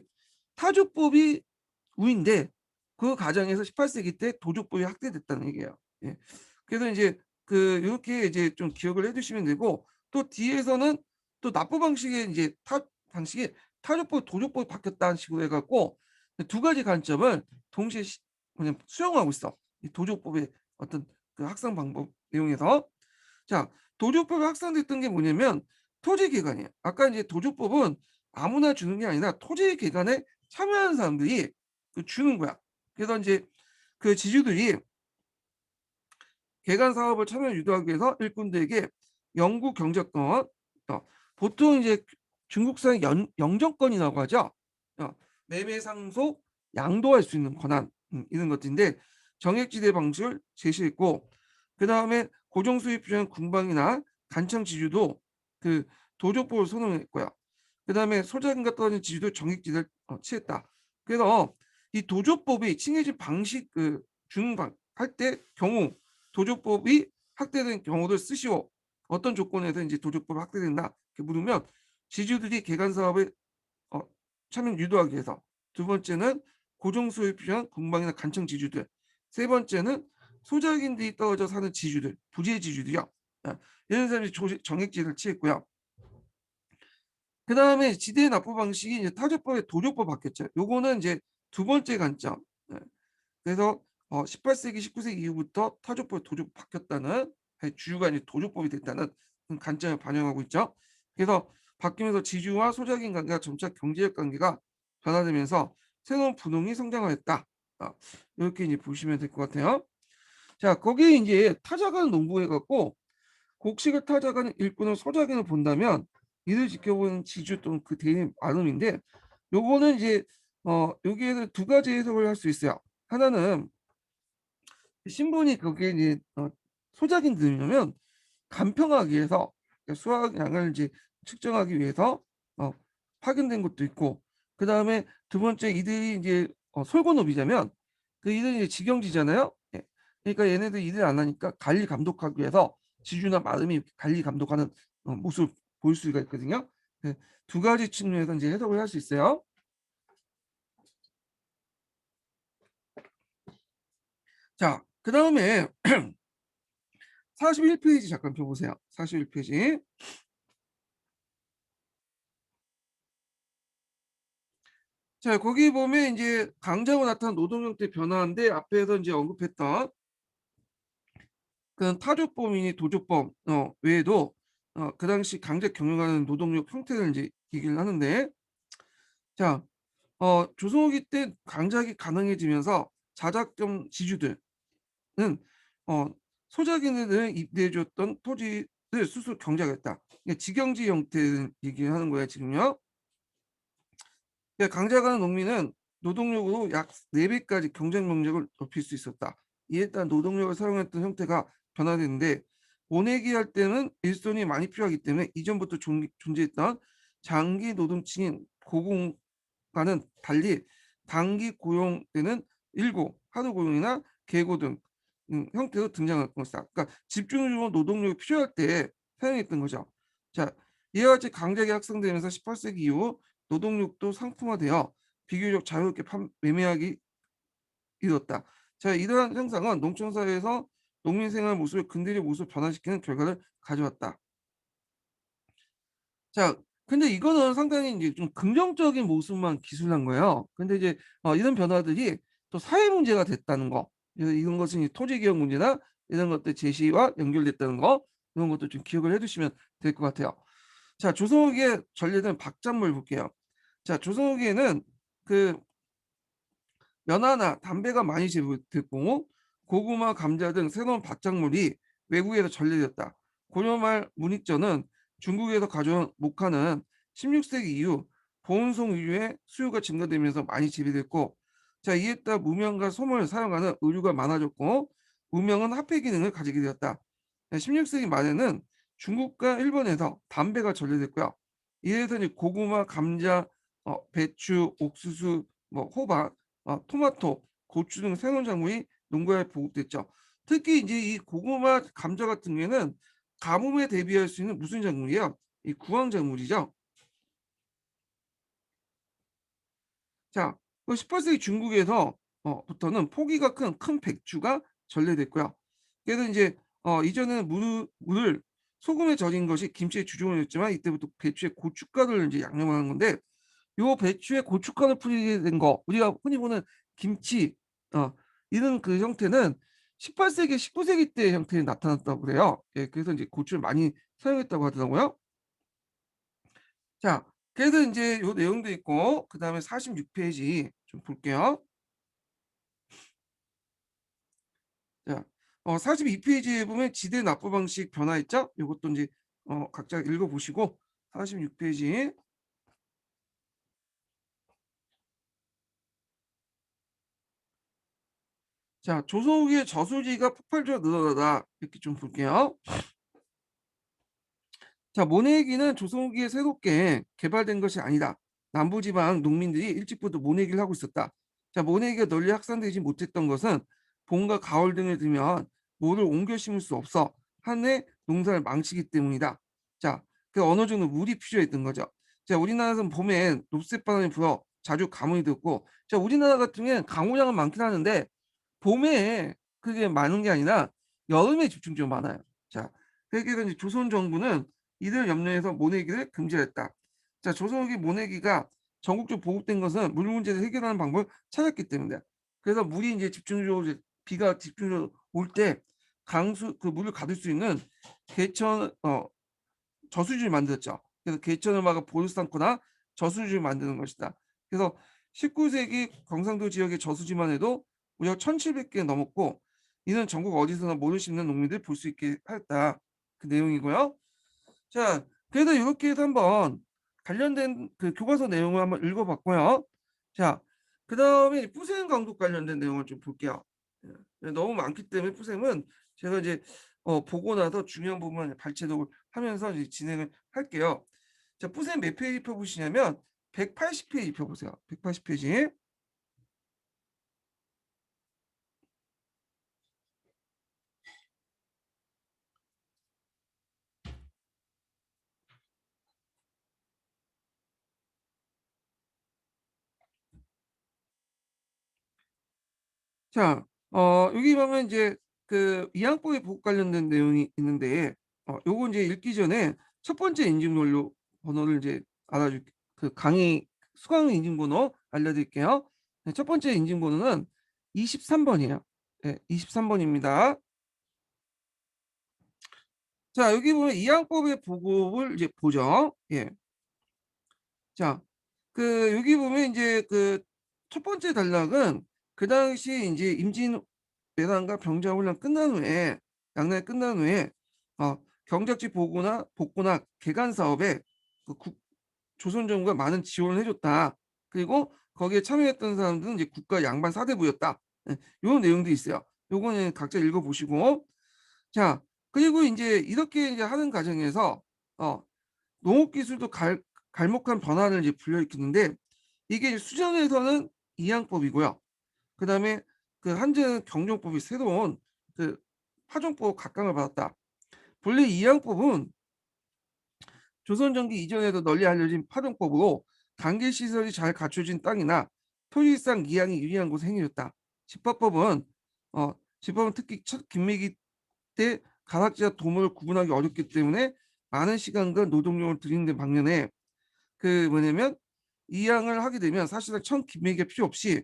타조법이 우인데 그 과정에서 18세기 때 도조법이 확대됐다는 얘기예요. 예. 그래서 이제 그 이렇게 이제 좀 기억을 해두시면 되고 또 뒤에서는 또 납부 방식의 이제 방식이 타조법, 도조법이 바뀌었다는 식으로 해갖고 두 가지 관점을 동시에 그냥 수용하고 있어. 이 도조법의 어떤 그 학상 방법 내용에서 자 도조법이 확산됐던 게 뭐냐면 토지 개간이에요. 아까 이제 도조법은 아무나 주는 게 아니라 토지 개간에 참여하는 사람들이 그 주는 거야. 그래서 이제 그 지주들이 개간 사업을 참여 유도하기 위해서 일꾼들에게 영구 경작권, 보통 이제 중국산 영정권이라고 하죠. 매매 상속 양도할 수 있는 권한 이런 것들인데 정액지대 방식을 제시했고 그 다음에 고정 수입 필요한 군방이나 간청 지주도 그 도조법을 선언했고요. 그 다음에 소작인과 떨어진 지주도 정액지대를 취했다. 그래서 이 도조법이 칭해진 방식 그 할 때 경우 도조법이 확대된 경우를 쓰시오. 어떤 조건에서 이제 도조법이 확대된다. 이렇게 물으면 지주들이 개간 사업에 참여 유도하기 위해서. 두 번째는 고정 수입이 필요한 군방이나 간청 지주들. 세 번째는 소작인들이 떨어져 사는 지주들, 부재 지주들이요. 이런 사람이 정액지를 취했고요. 그 다음에 지대 납부 방식이 이제 타조법에 도조법 바뀌었죠. 요거는 이제 두 번째 관점. 그래서 18세기, 19세기 이후부터 타조법, 도조법 바뀌었다는 주유가 이제 도조법이 됐다는 관점을 반영하고 있죠. 그래서 바뀌면서 지주와 소작인 관계가 점차 경제적 관계가 변화되면서 새로운 분홍이 성장하였다. 이렇게 이제 보시면 될 것 같아요. 자, 거기에 이제 타자간 농부해갖고 곡식을 타자가는 일꾼을 소작인을 본다면 이를 지켜보는 지주 또는 그 대인 나눔인데 요거는 이제 여기에는 두 가지 해석을 할 수 있어요. 하나는 신분이 거기에 이제 소작인들이면 간평하기 위해서 수확량을 이제 측정하기 위해서 파견된 것도 있고 그 다음에 두 번째 이들이 이제 솔고노비자면 그 이들이 이제 직영지잖아요. 예. 그러니까 얘네들 일을 안 하니까 관리 감독하기 위해서 지주나 마름이 관리 감독하는 모습을 볼 수가 있거든요. 네. 두 가지 측면에서 이제 해석을 할 수 있어요. 자, 그 다음에 41페이지 잠깐 펴보세요. 41페이지. 자, 거기 보면 이제 강자로 나타난 노동 형태 변화인데 앞에서 이제 언급했던 그 타조법이니 도조법 외에도 그 당시 강제 경영하는 노동력 형태를 이제 얘기를 하는데 자, 조선 후기 때 강작이 가능해지면서 자작점 지주들은 어, 소작인을 입대해 줬던 토지를 스스로 경작했다. 그러니까 직영지 형태를 얘기하는 거예요, 지금요. 그러니까 강작하는 농민은 노동력으로 약 4배까지 경쟁 능력을 높일 수 있었다. 이에 따라 노동력을 사용했던 형태가 변화되는데 모내기 할 때는 일손이 많이 필요하기 때문에 이전부터 존재했던 장기 노동층인 고공과는 달리 단기 고용 때는 일고, 하루 고용이나 계고 등 형태로 등장할 것이다. 그러니까 집중적으로 노동력이 필요할 때 사용했던 거죠. 자, 이와 같이 강작이 확산되면서 18세기 이후 노동력도 상품화되어 비교적 자유롭게 매매하기 이뤘다. 자, 이러한 현상은 농촌 사회에서 농민 생활 모습을 근대적 모습 변화시키는 결과를 가져왔다. 자, 근데 이거는 상당히 이제 좀 긍정적인 모습만 기술한 거예요. 근데 이제 이런 변화들이 또 사회 문제가 됐다는 거, 이런 것은 이제 토지 개혁 문제나 이런 것들 제시와 연결됐다는 거, 이런 것도 좀 기억을 해두시면 될 것 같아요. 자, 조선후기에 전래된 박찬물 볼게요. 자, 조선 후기에는 그 연화나 담배가 많이 재배됐고 고구마, 감자 등 새로운 밭작물이 외국에서 전래되었다. 고려 말 문익전은 중국에서 가져온 목화는 16세기 이후 보온성 의류의 수요가 증가되면서 많이 재배됐고, 자, 이에 따라 무명과 솜을 사용하는 의류가 많아졌고 무명은 화폐 기능을 가지게 되었다. 16세기 말에는 중국과 일본에서 담배가 전래됐고요. 이래서 이제 고구마, 감자, 배추, 옥수수, 호박, 토마토, 고추 등 새로운 작물이 농가에 보급됐죠. 특히 이제 이 고구마, 감자 같은 경우에는 가뭄에 대비할 수 있는 무슨 작물이요? 이 구황 작물이죠. 자, 18세기 중국에서 부터는 포기가 큰 백주가 전래됐고요. 그래서 이제 이전에는 물을 소금에 절인 것이 김치의 주종이었지만 이때부터 배추에 고춧가루를 이제 양념하는 건데, 요 배추에 고춧가루 뿌리게 된 거 우리가 흔히 보는 김치 이런 그 형태는 18세기, 19세기 때 형태에 나타났다고 그래요. 예, 그래서 이제 고추를 많이 사용했다고 하더라고요. 자, 그래서 이제 요 내용도 있고 그다음에 46페이지 좀 볼게요. 자, 42페이지에 보면 지대 납부 방식 변화 있죠? 이것도 이제 각자 읽어보시고 46페이지. 자, 조선 후기에 저수지가 폭발적으로 늘어나다 이렇게 좀 볼게요. 자, 모내기는 조선 후기에 새롭게 개발된 것이 아니다. 남부지방 농민들이 일찍부터 모내기를 하고 있었다. 자, 모내기가 널리 확산되지 못했던 것은 봄과 가을 등을 들면 모를 옮겨 심을 수 없어 한 해 농사를 망치기 때문이다. 자, 그 어느 정도 물이 필요했던 거죠. 자, 우리나라에서는 봄에 녹색바람이 불어 자주 가뭄이 들었고, 자, 우리나라 같은 경우에는 강우량은 많긴 하는데 봄에 그게 많은 게 아니라 여름에 집중적으로 많아요. 자, 그래서 이제 조선 정부는 이를 염려해서 모내기를 금지했다. 자, 조선 후기 모내기가 전국적으로 보급된 것은 물 문제를 해결하는 방법을 찾았기 때문이다. 그래서 물이 이제 집중적으로 비가 집중적으로 올 때 강수 그 물을 가둘 수 있는 개천 저수지를 만들었죠. 그래서 개천을 막아 보를 쌓거나 저수지를 만드는 것이다. 그래서 19세기 경상도 지역의 저수지만 해도 무려 1,700개 넘었고 이는 전국 어디서나 모를 심는 농민들 볼 수 있게 하였다. 그 내용이고요. 자, 그래도 이렇게 해서 한번 관련된 그 교과서 내용을 한번 읽어봤고요. 자, 그 다음에 뿌샘 강독 관련된 내용을 좀 볼게요. 예, 너무 많기 때문에 뿌샘은 제가 이제 보고 나서 중요한 부분 발췌독을 하면서 이제 진행을 할게요. 자, 뿌샘 몇 페이지 펴보시냐면 180페이지 펴보세요. 180페이지. 자, 여기 보면 이제 그 이항법의 보호 관련된 내용이 있는데, 요거 이제 읽기 전에 첫 번째 인증번호 번호를 이제 알아줄 그 강의 수강 인증번호 알려드릴게요. 네, 첫 번째 인증번호는 23번이에요. 네, 23번입니다. 자, 여기 보면 이항법의 보급을 이제 보죠. 예. 자, 그 여기 보면 이제 그 첫 번째 단락은 그 당시 이제 임진 내란과 병자훈련 끝난 후에 양날 끝난 후에 경작지 복구나 개간 사업에 그 조선 정부가 많은 지원을 해줬다. 그리고 거기에 참여했던 사람들은 이제 국가 양반 사대부였다. 예, 이런 내용도 있어요. 요거는 각자 읽어보시고, 자, 그리고 이제 이렇게 이제 하는 과정에서 농업 기술도 갈목한 변화를 이제 불러일으키는데 이게 수정에서는 이항법이고요. 그다음에 그 한전 경영법이 새로운 그 파종법 각광을 받았다. 본래 이항법은 조선전기 이전에도 널리 알려진 파종법으로 관계 시설이 잘 갖춰진 땅이나 토지상 이양이 유리한 곳에 행해졌다. 집법은 특히 첫 김매기 때 가락지와 도모를 구분하기 어렵기 때문에 많은 시간과 노동력을 들이는 데 반면에 그 뭐냐면 이양을 하게 되면 사실상 첫 김매기가 필요 없이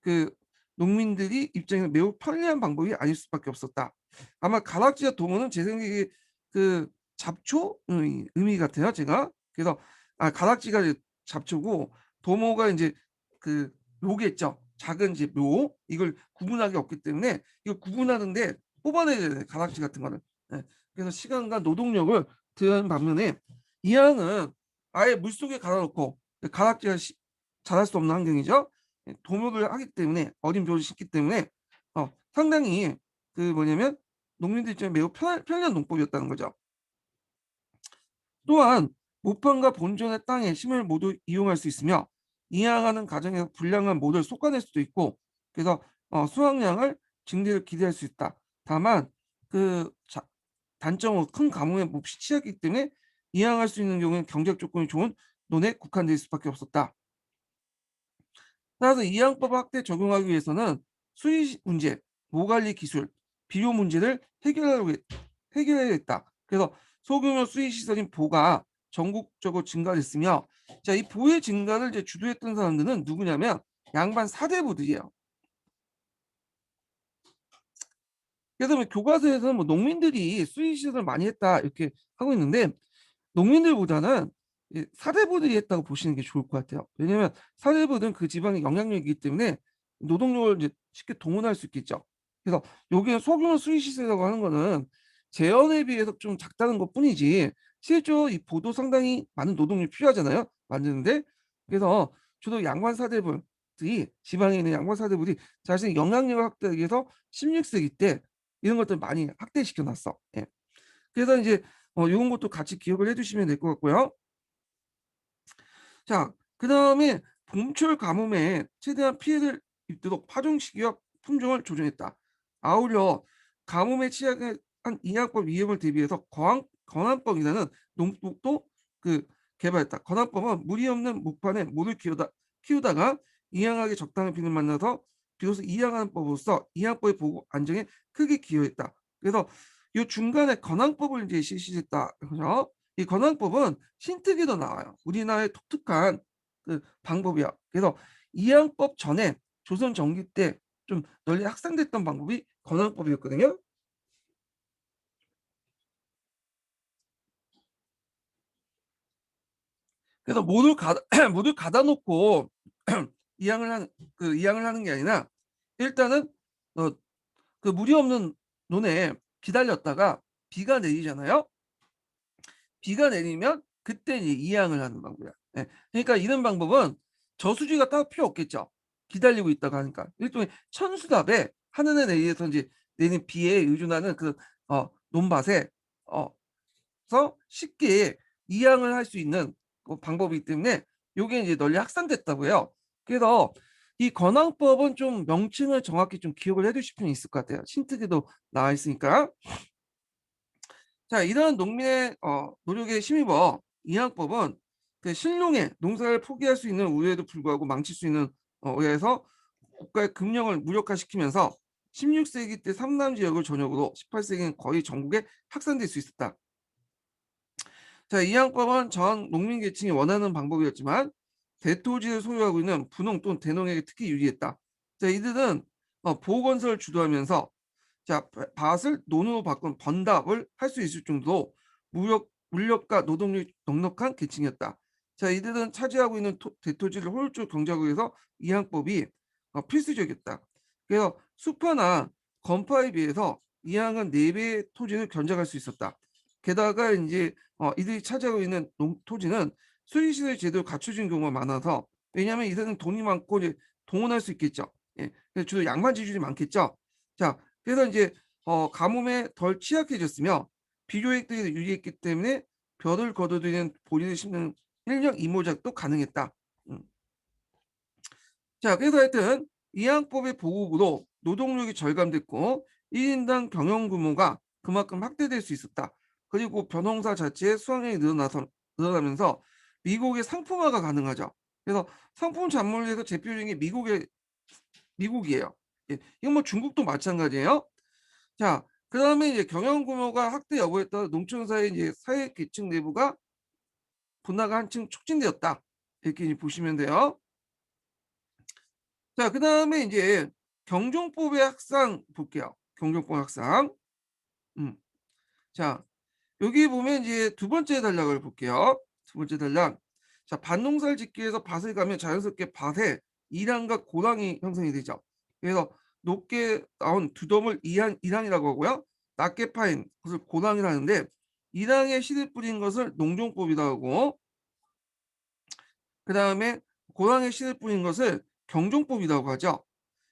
그 농민들이 입장에서 매우 편리한 방법이 아닐 수밖에 없었다. 아마 가락지와 도모는 제 생각에 그 잡초 의미 같아요. 제가 그래서 가락지가 잡초고 도모가 이제 그 묘겠죠. 작은 이제 묘 이걸 구분하기 없기 때문에 이걸 구분하는데 뽑아내야 돼요, 가락지 같은 거는. 예. 그래서 시간과 노동력을 들여는 반면에 이항은 아예 물속에 가둬 놓고 가락지가 자랄 수 없는 환경이죠. 예, 도목을 하기 때문에 어린 묘를 심기 때문에 상당히 그 뭐냐면 농민들 입장에 매우 편리한 농법이었다는 거죠. 또한 모판과 본전의 땅의 힘을 모두 이용할 수 있으며 이항하는 과정에서 불량한 모를 솎아낼 수도 있고 그래서 수확량을 증대를 기대할 수 있다. 다만 그 단점은 큰 가뭄에 몹시 취약이기 때문에 이항할 수 있는 경우에는 경제적 조건이 좋은 논에 국한될 수밖에 없었다. 따라서 이항법 확대 적용하기 위해서는 수의 문제, 모관리 기술, 비료 문제를 해결해야겠다. 그래서 소규모 수의 시설인 보가 전국적으로 증가했으며, 자, 이 보의 증가를 이제 주도했던 사람들은 누구냐면 양반 사대부들이에요. 그래서 뭐 교과서에서는 뭐 농민들이 수의 시설을 많이 했다 이렇게 하고 있는데 농민들보다는 사대부들이 했다고 보시는 게 좋을 것 같아요. 왜냐하면 사대부들은 그 지방의 영향력이기 때문에 노동력을 이제 쉽게 동원할 수 있겠죠. 그래서 여기는 소규모 수의 시설이라고 하는 거는 재원에 비해서 좀 작다는 것뿐이지 실제로 이 보도 상당히 많은 노동력이 필요하잖아요. 만드는데 그래서 주로 양반 사대부들이 지방에 있는 양반 사대부들이 자신의 영향력을 확대하기 위해서 16세기 때 이런 것들 많이 확대시켜 놨어. 예. 그래서 이제 요런 것도 같이 기억을 해 두시면 될 것 같고요. 자, 그다음에 봄철 가뭄에 최대한 피해를 입도록 파종시기와 품종을 조정했다. 아울러 가뭄에 취약한 이항법 위험을 대비해서 건환법이라는 농법도 개발했다. 건환법은 물이 없는 목판에 모를 키우다가 이항하게 적당한 비를 만나서 비로소 이항하는 법으로서 이항법의 보고 안정에 크게 기여했다. 그래서 이 중간에 건항법을 이제 실시했다. 그죠? 이 건항법은 신특이도 나와요. 우리나라의 독특한 그 방법이야. 그래서 이항법 전에 조선 전기 때 좀 널리 확산됐던 방법이 건항법이었거든요. 그래서 모두 가 모두 가다 놓고 이항을 하는 게 아니라 일단은 어 그 물이 없는 논에 기다렸다가 비가 내리잖아요. 비가 내리면 그때 이제 이항을 하는 방법이야. 예. 그러니까 이런 방법은 저수지가 따로 필요 없겠죠. 기다리고 있다가 하니까. 일종의 천수답에 하늘에 의해서 이제 내리는 비에 의존하는 논밭에 어 서 쉽게 이항을 할 수 있는 방법이기 때문에 요게 이제 널리 확산됐다고 해요. 그래서 이 건항법은 좀 명칭을 정확히 좀 기억을 해 두실 필요는 있을 것 같아요. 신특에도 나와 있으니까. 자, 이러한 농민의 노력에 힘입어 이항법은 그 신룡에 농사를 포기할 수 있는 우려에도 불구하고 망칠 수 있는 의해서 국가의 금령을 무력화시키면서 16세기 때 삼남 지역을 전역으로 18세기는 거의 전국에 확산될 수 있었다. 자, 이항법은 전 농민 계층이 원하는 방법이었지만 대토지를 소유하고 있는 분농 또는 대농에게 특히 유리했다. 자, 이들은 보건설을 주도하면서 자, 밭을 논으로 바꾼 번답을 할 수 있을 정도로 물력과 노동력이 넉넉한 계층이었다. 자, 이들은 차지하고 있는 대토지를 효율적으로 경제하기 위해서 이항법이 필수적이었다. 그래서 수파나 건파에 비해서 이항은 4배의 토지를 견적할 수 있었다. 게다가 이제 이들이 차지하고 있는 토지는 수리시설 제도를 갖춰진 경우가 많아서 왜냐하면 이들은 돈이 많고 이제 동원할 수 있겠죠. 예, 그래서 주로 양반 지주들이 많겠죠. 자, 그래서 이제 가뭄에 덜 취약해졌으며 비교액들이 유리했기 때문에 벼를 거둬들이는 보리를 심는 일명 이모작도 가능했다. 음. 자, 그래서 하여튼 이항법의 보급으로 노동력이 절감됐고 1인당 경영 규모가 그만큼 확대될 수 있었다. 그리고 벼농사 자체의 수확량이 늘어나면서 미국의 상품화가 가능하죠. 그래서 상품 작물에서 대표적인 게 미국이에요. 예, 이건 뭐 중국도 마찬가지예요. 자, 그다음에 이제 경영 규모가 확대 여부에 따라 농촌사회 이제 사회 계층 내부가 분화가 한층 촉진되었다. 이렇게 이제 보시면 돼요. 자, 그다음에 이제 경종법의 확산 볼게요. 경종법 확산. 음. 자, 여기 보면 이제 두 번째 단락을 볼게요. 두 번째 단락. 자, 밭농사를 짓기 위해서 밭을 가면 자연스럽게 밭에 이랑과 고랑이 형성이 되죠. 그래서 높게 나온 두덤을 이랑이라고 하고요. 낮게 파인 것을 고랑이라 하는데, 이랑에 씨를 뿌린 것을 농종법이라고 하고, 그 다음에 고랑에 씨를 뿌린 것을 경종법이라고 하죠.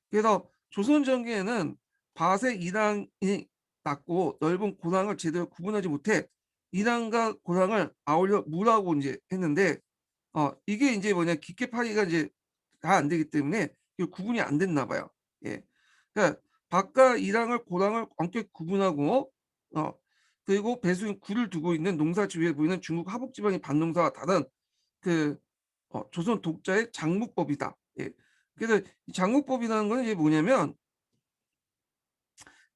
그래서 조선 전기에는 밭에 이랑이 낮고 넓은 고랑을 제대로 구분하지 못해 이랑과 고랑을 아울러 무라고 이제 했는데, 이게 이제 뭐냐, 깊게 파기가 이제 다 안 되기 때문에 이게 구분이 안 됐나 봐요. 예. 그러니까 밭과 이랑을 고랑을 엄격히 구분하고, 어 그리고 배수인 굴을 두고 있는 농사 지위에 보이는 중국 하북 지방의 밭농사와 다른 그 조선 독자의 장무법이다. 예. 그래서 이 장무법이라는 건 이게 뭐냐면,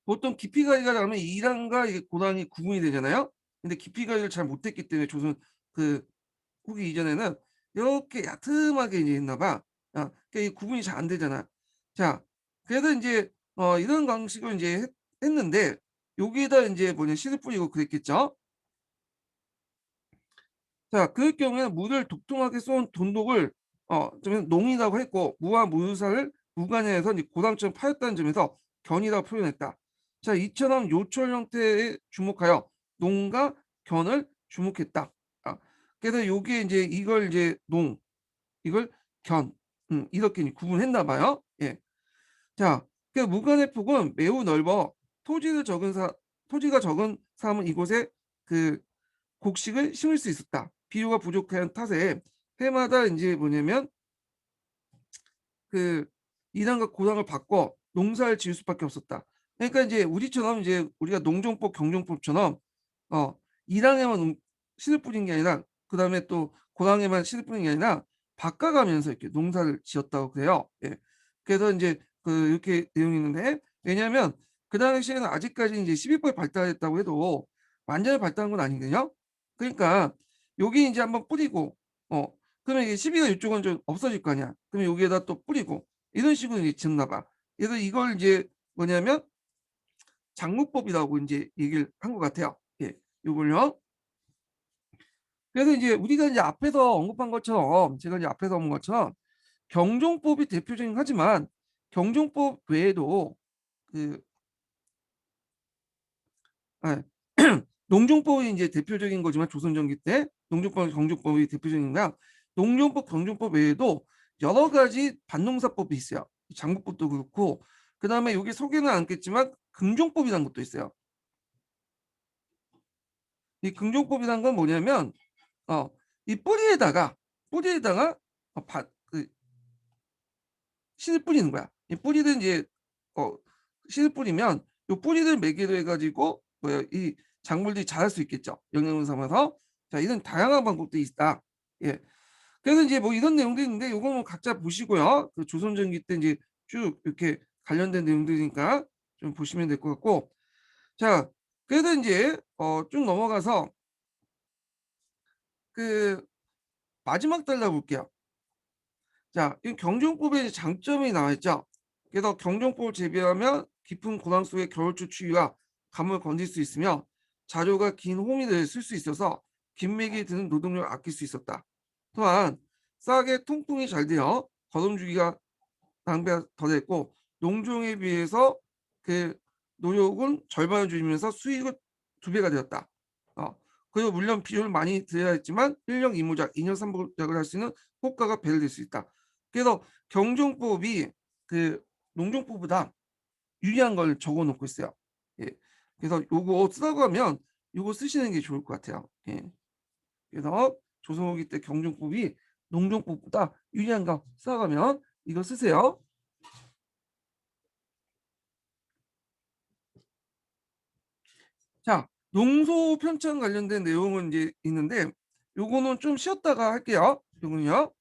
보통 깊이 가기가 나면 이랑과 이게 고랑이 구분이 되잖아요. 근데 깊이 가기를 잘 못했기 때문에 조선 그 후기 이전에는 이렇게 얕음하게 이제 했나 봐. 그러니까 이 구분이 잘 안 되잖아. 자, 그래서 이제 이런 방식으로 이제 했는데, 여기에다 이제 뭐냐, 씨를 뿌리고 그랬겠죠. 자, 그럴 경우에는 물을 독통하게 쏜 돈독을 좀 농이라고 했고, 무와 무유사를 무관해서 이제 고랑처럼 파였다는 점에서 견이라고 표현했다. 자, 이처럼 요철 형태에 주목하여 농과 견을 주목했다. 그래서 요게 이제 이걸 이제 농, 이걸 견, 이렇게 이제 구분했나 봐요. 예. 자, 그 무관의 폭은 매우 넓어 토지가 적은 사람은 이곳에 그 곡식을 심을 수 있었다. 비료가 부족한 탓에 해마다 이제 뭐냐면 그 이랑과 고랑을 바꿔 농사를 지을 수밖에 없었다. 그러니까 이제 우리처럼 이제 우리가 농종법, 경종법처럼 이랑에만 씨를 뿌린 게 아니라, 그 다음에 또 고랑에만 씨를 뿌린 게 아니라 바꿔가면서 이렇게 농사를 지었다고 그래요. 예. 그래서 이제 이렇게 내용이 있는데, 왜냐하면 그 당시에는 아직까지 이제 12법이 발달했다고 해도 완전히 발달한 건 아니거든요. 그러니까 여기 이제 한번 뿌리고, 그러면 이게 시비가 이쪽은 좀 없어질 거 아니야. 그럼 여기에다 또 뿌리고 이런 식으로 이제 짓나 봐. 그래서 이걸 이제 뭐냐면 장무법이라고 이제 얘기를 한 것 같아요. 예, 요걸요. 그래서 이제 우리가 이제 앞에서 언급한 것처럼, 제가 이제 앞에서 언급한 것처럼 경종법이 대표적인 하지만, 경종법 외에도 그 아, 농종법이 이제 대표적인 거지만, 조선 전기 때 농종법, 경종법이 대표적인가, 농종법, 경종법 외에도 여러 가지 밭농사법이 있어요. 장목법도 그렇고, 그 다음에 여기 소개는 않겠지만 긍종법이라는 것도 있어요. 이 긍종법이라는 건 뭐냐면, 이 뿌리에다가 씨를 뿌리는 거야. 이 뿌리를 이제 어, 씨를 뿌리면 이 뿌리를 매개로 해가지고 뭐야, 이 작물들이 자랄 수 있겠죠. 영양분 삼아서. 자, 이런 다양한 방법도 있다. 예. 그래서 이제 뭐 이런 내용도 있는데, 요거 뭐 각자 보시고요. 그 조선 전기 때 이제 쭉 이렇게 관련된 내용들이니까 좀 보시면 될 것 같고. 자, 그래서 이제 쭉 넘어가서 그 마지막 달라 볼게요. 자, 이 경종법의 장점이 나와 있죠. 그래서 경종법을 재배하면 깊은 고랑 속의 겨울철 추위와 감을 건질 수 있으며, 자료가 긴 호미를 쓸 수 있어서 긴맥이 드는 노동력을 아낄 수 있었다. 또한 싹의 통풍이 잘 되어 거름주기가 낭비가 덜했고, 농종에 비해서 그 노력은 절반을 줄이면서 수익은 2배가 되었다. 어, 그리고 물론 비용을 많이 들여야 했지만 1년 2모작, 2년 3모작을 할 수 있는 효과가 배를 낼수 있다. 그래서 경종법이 그 농종법보다 유리한 걸 적어 놓고 있어요. 예. 그래서 요거 쓰라고 하면 요거 쓰시는 게 좋을 것 같아요. 예. 그래서 조선 후기 때 경종법이 농종법보다 유리한 거 쓰라고 하면 이거 쓰세요. 자, 농소 편찬 관련된 내용은 이제 있는데, 요거는 좀 쉬었다가 할게요. 요거는요.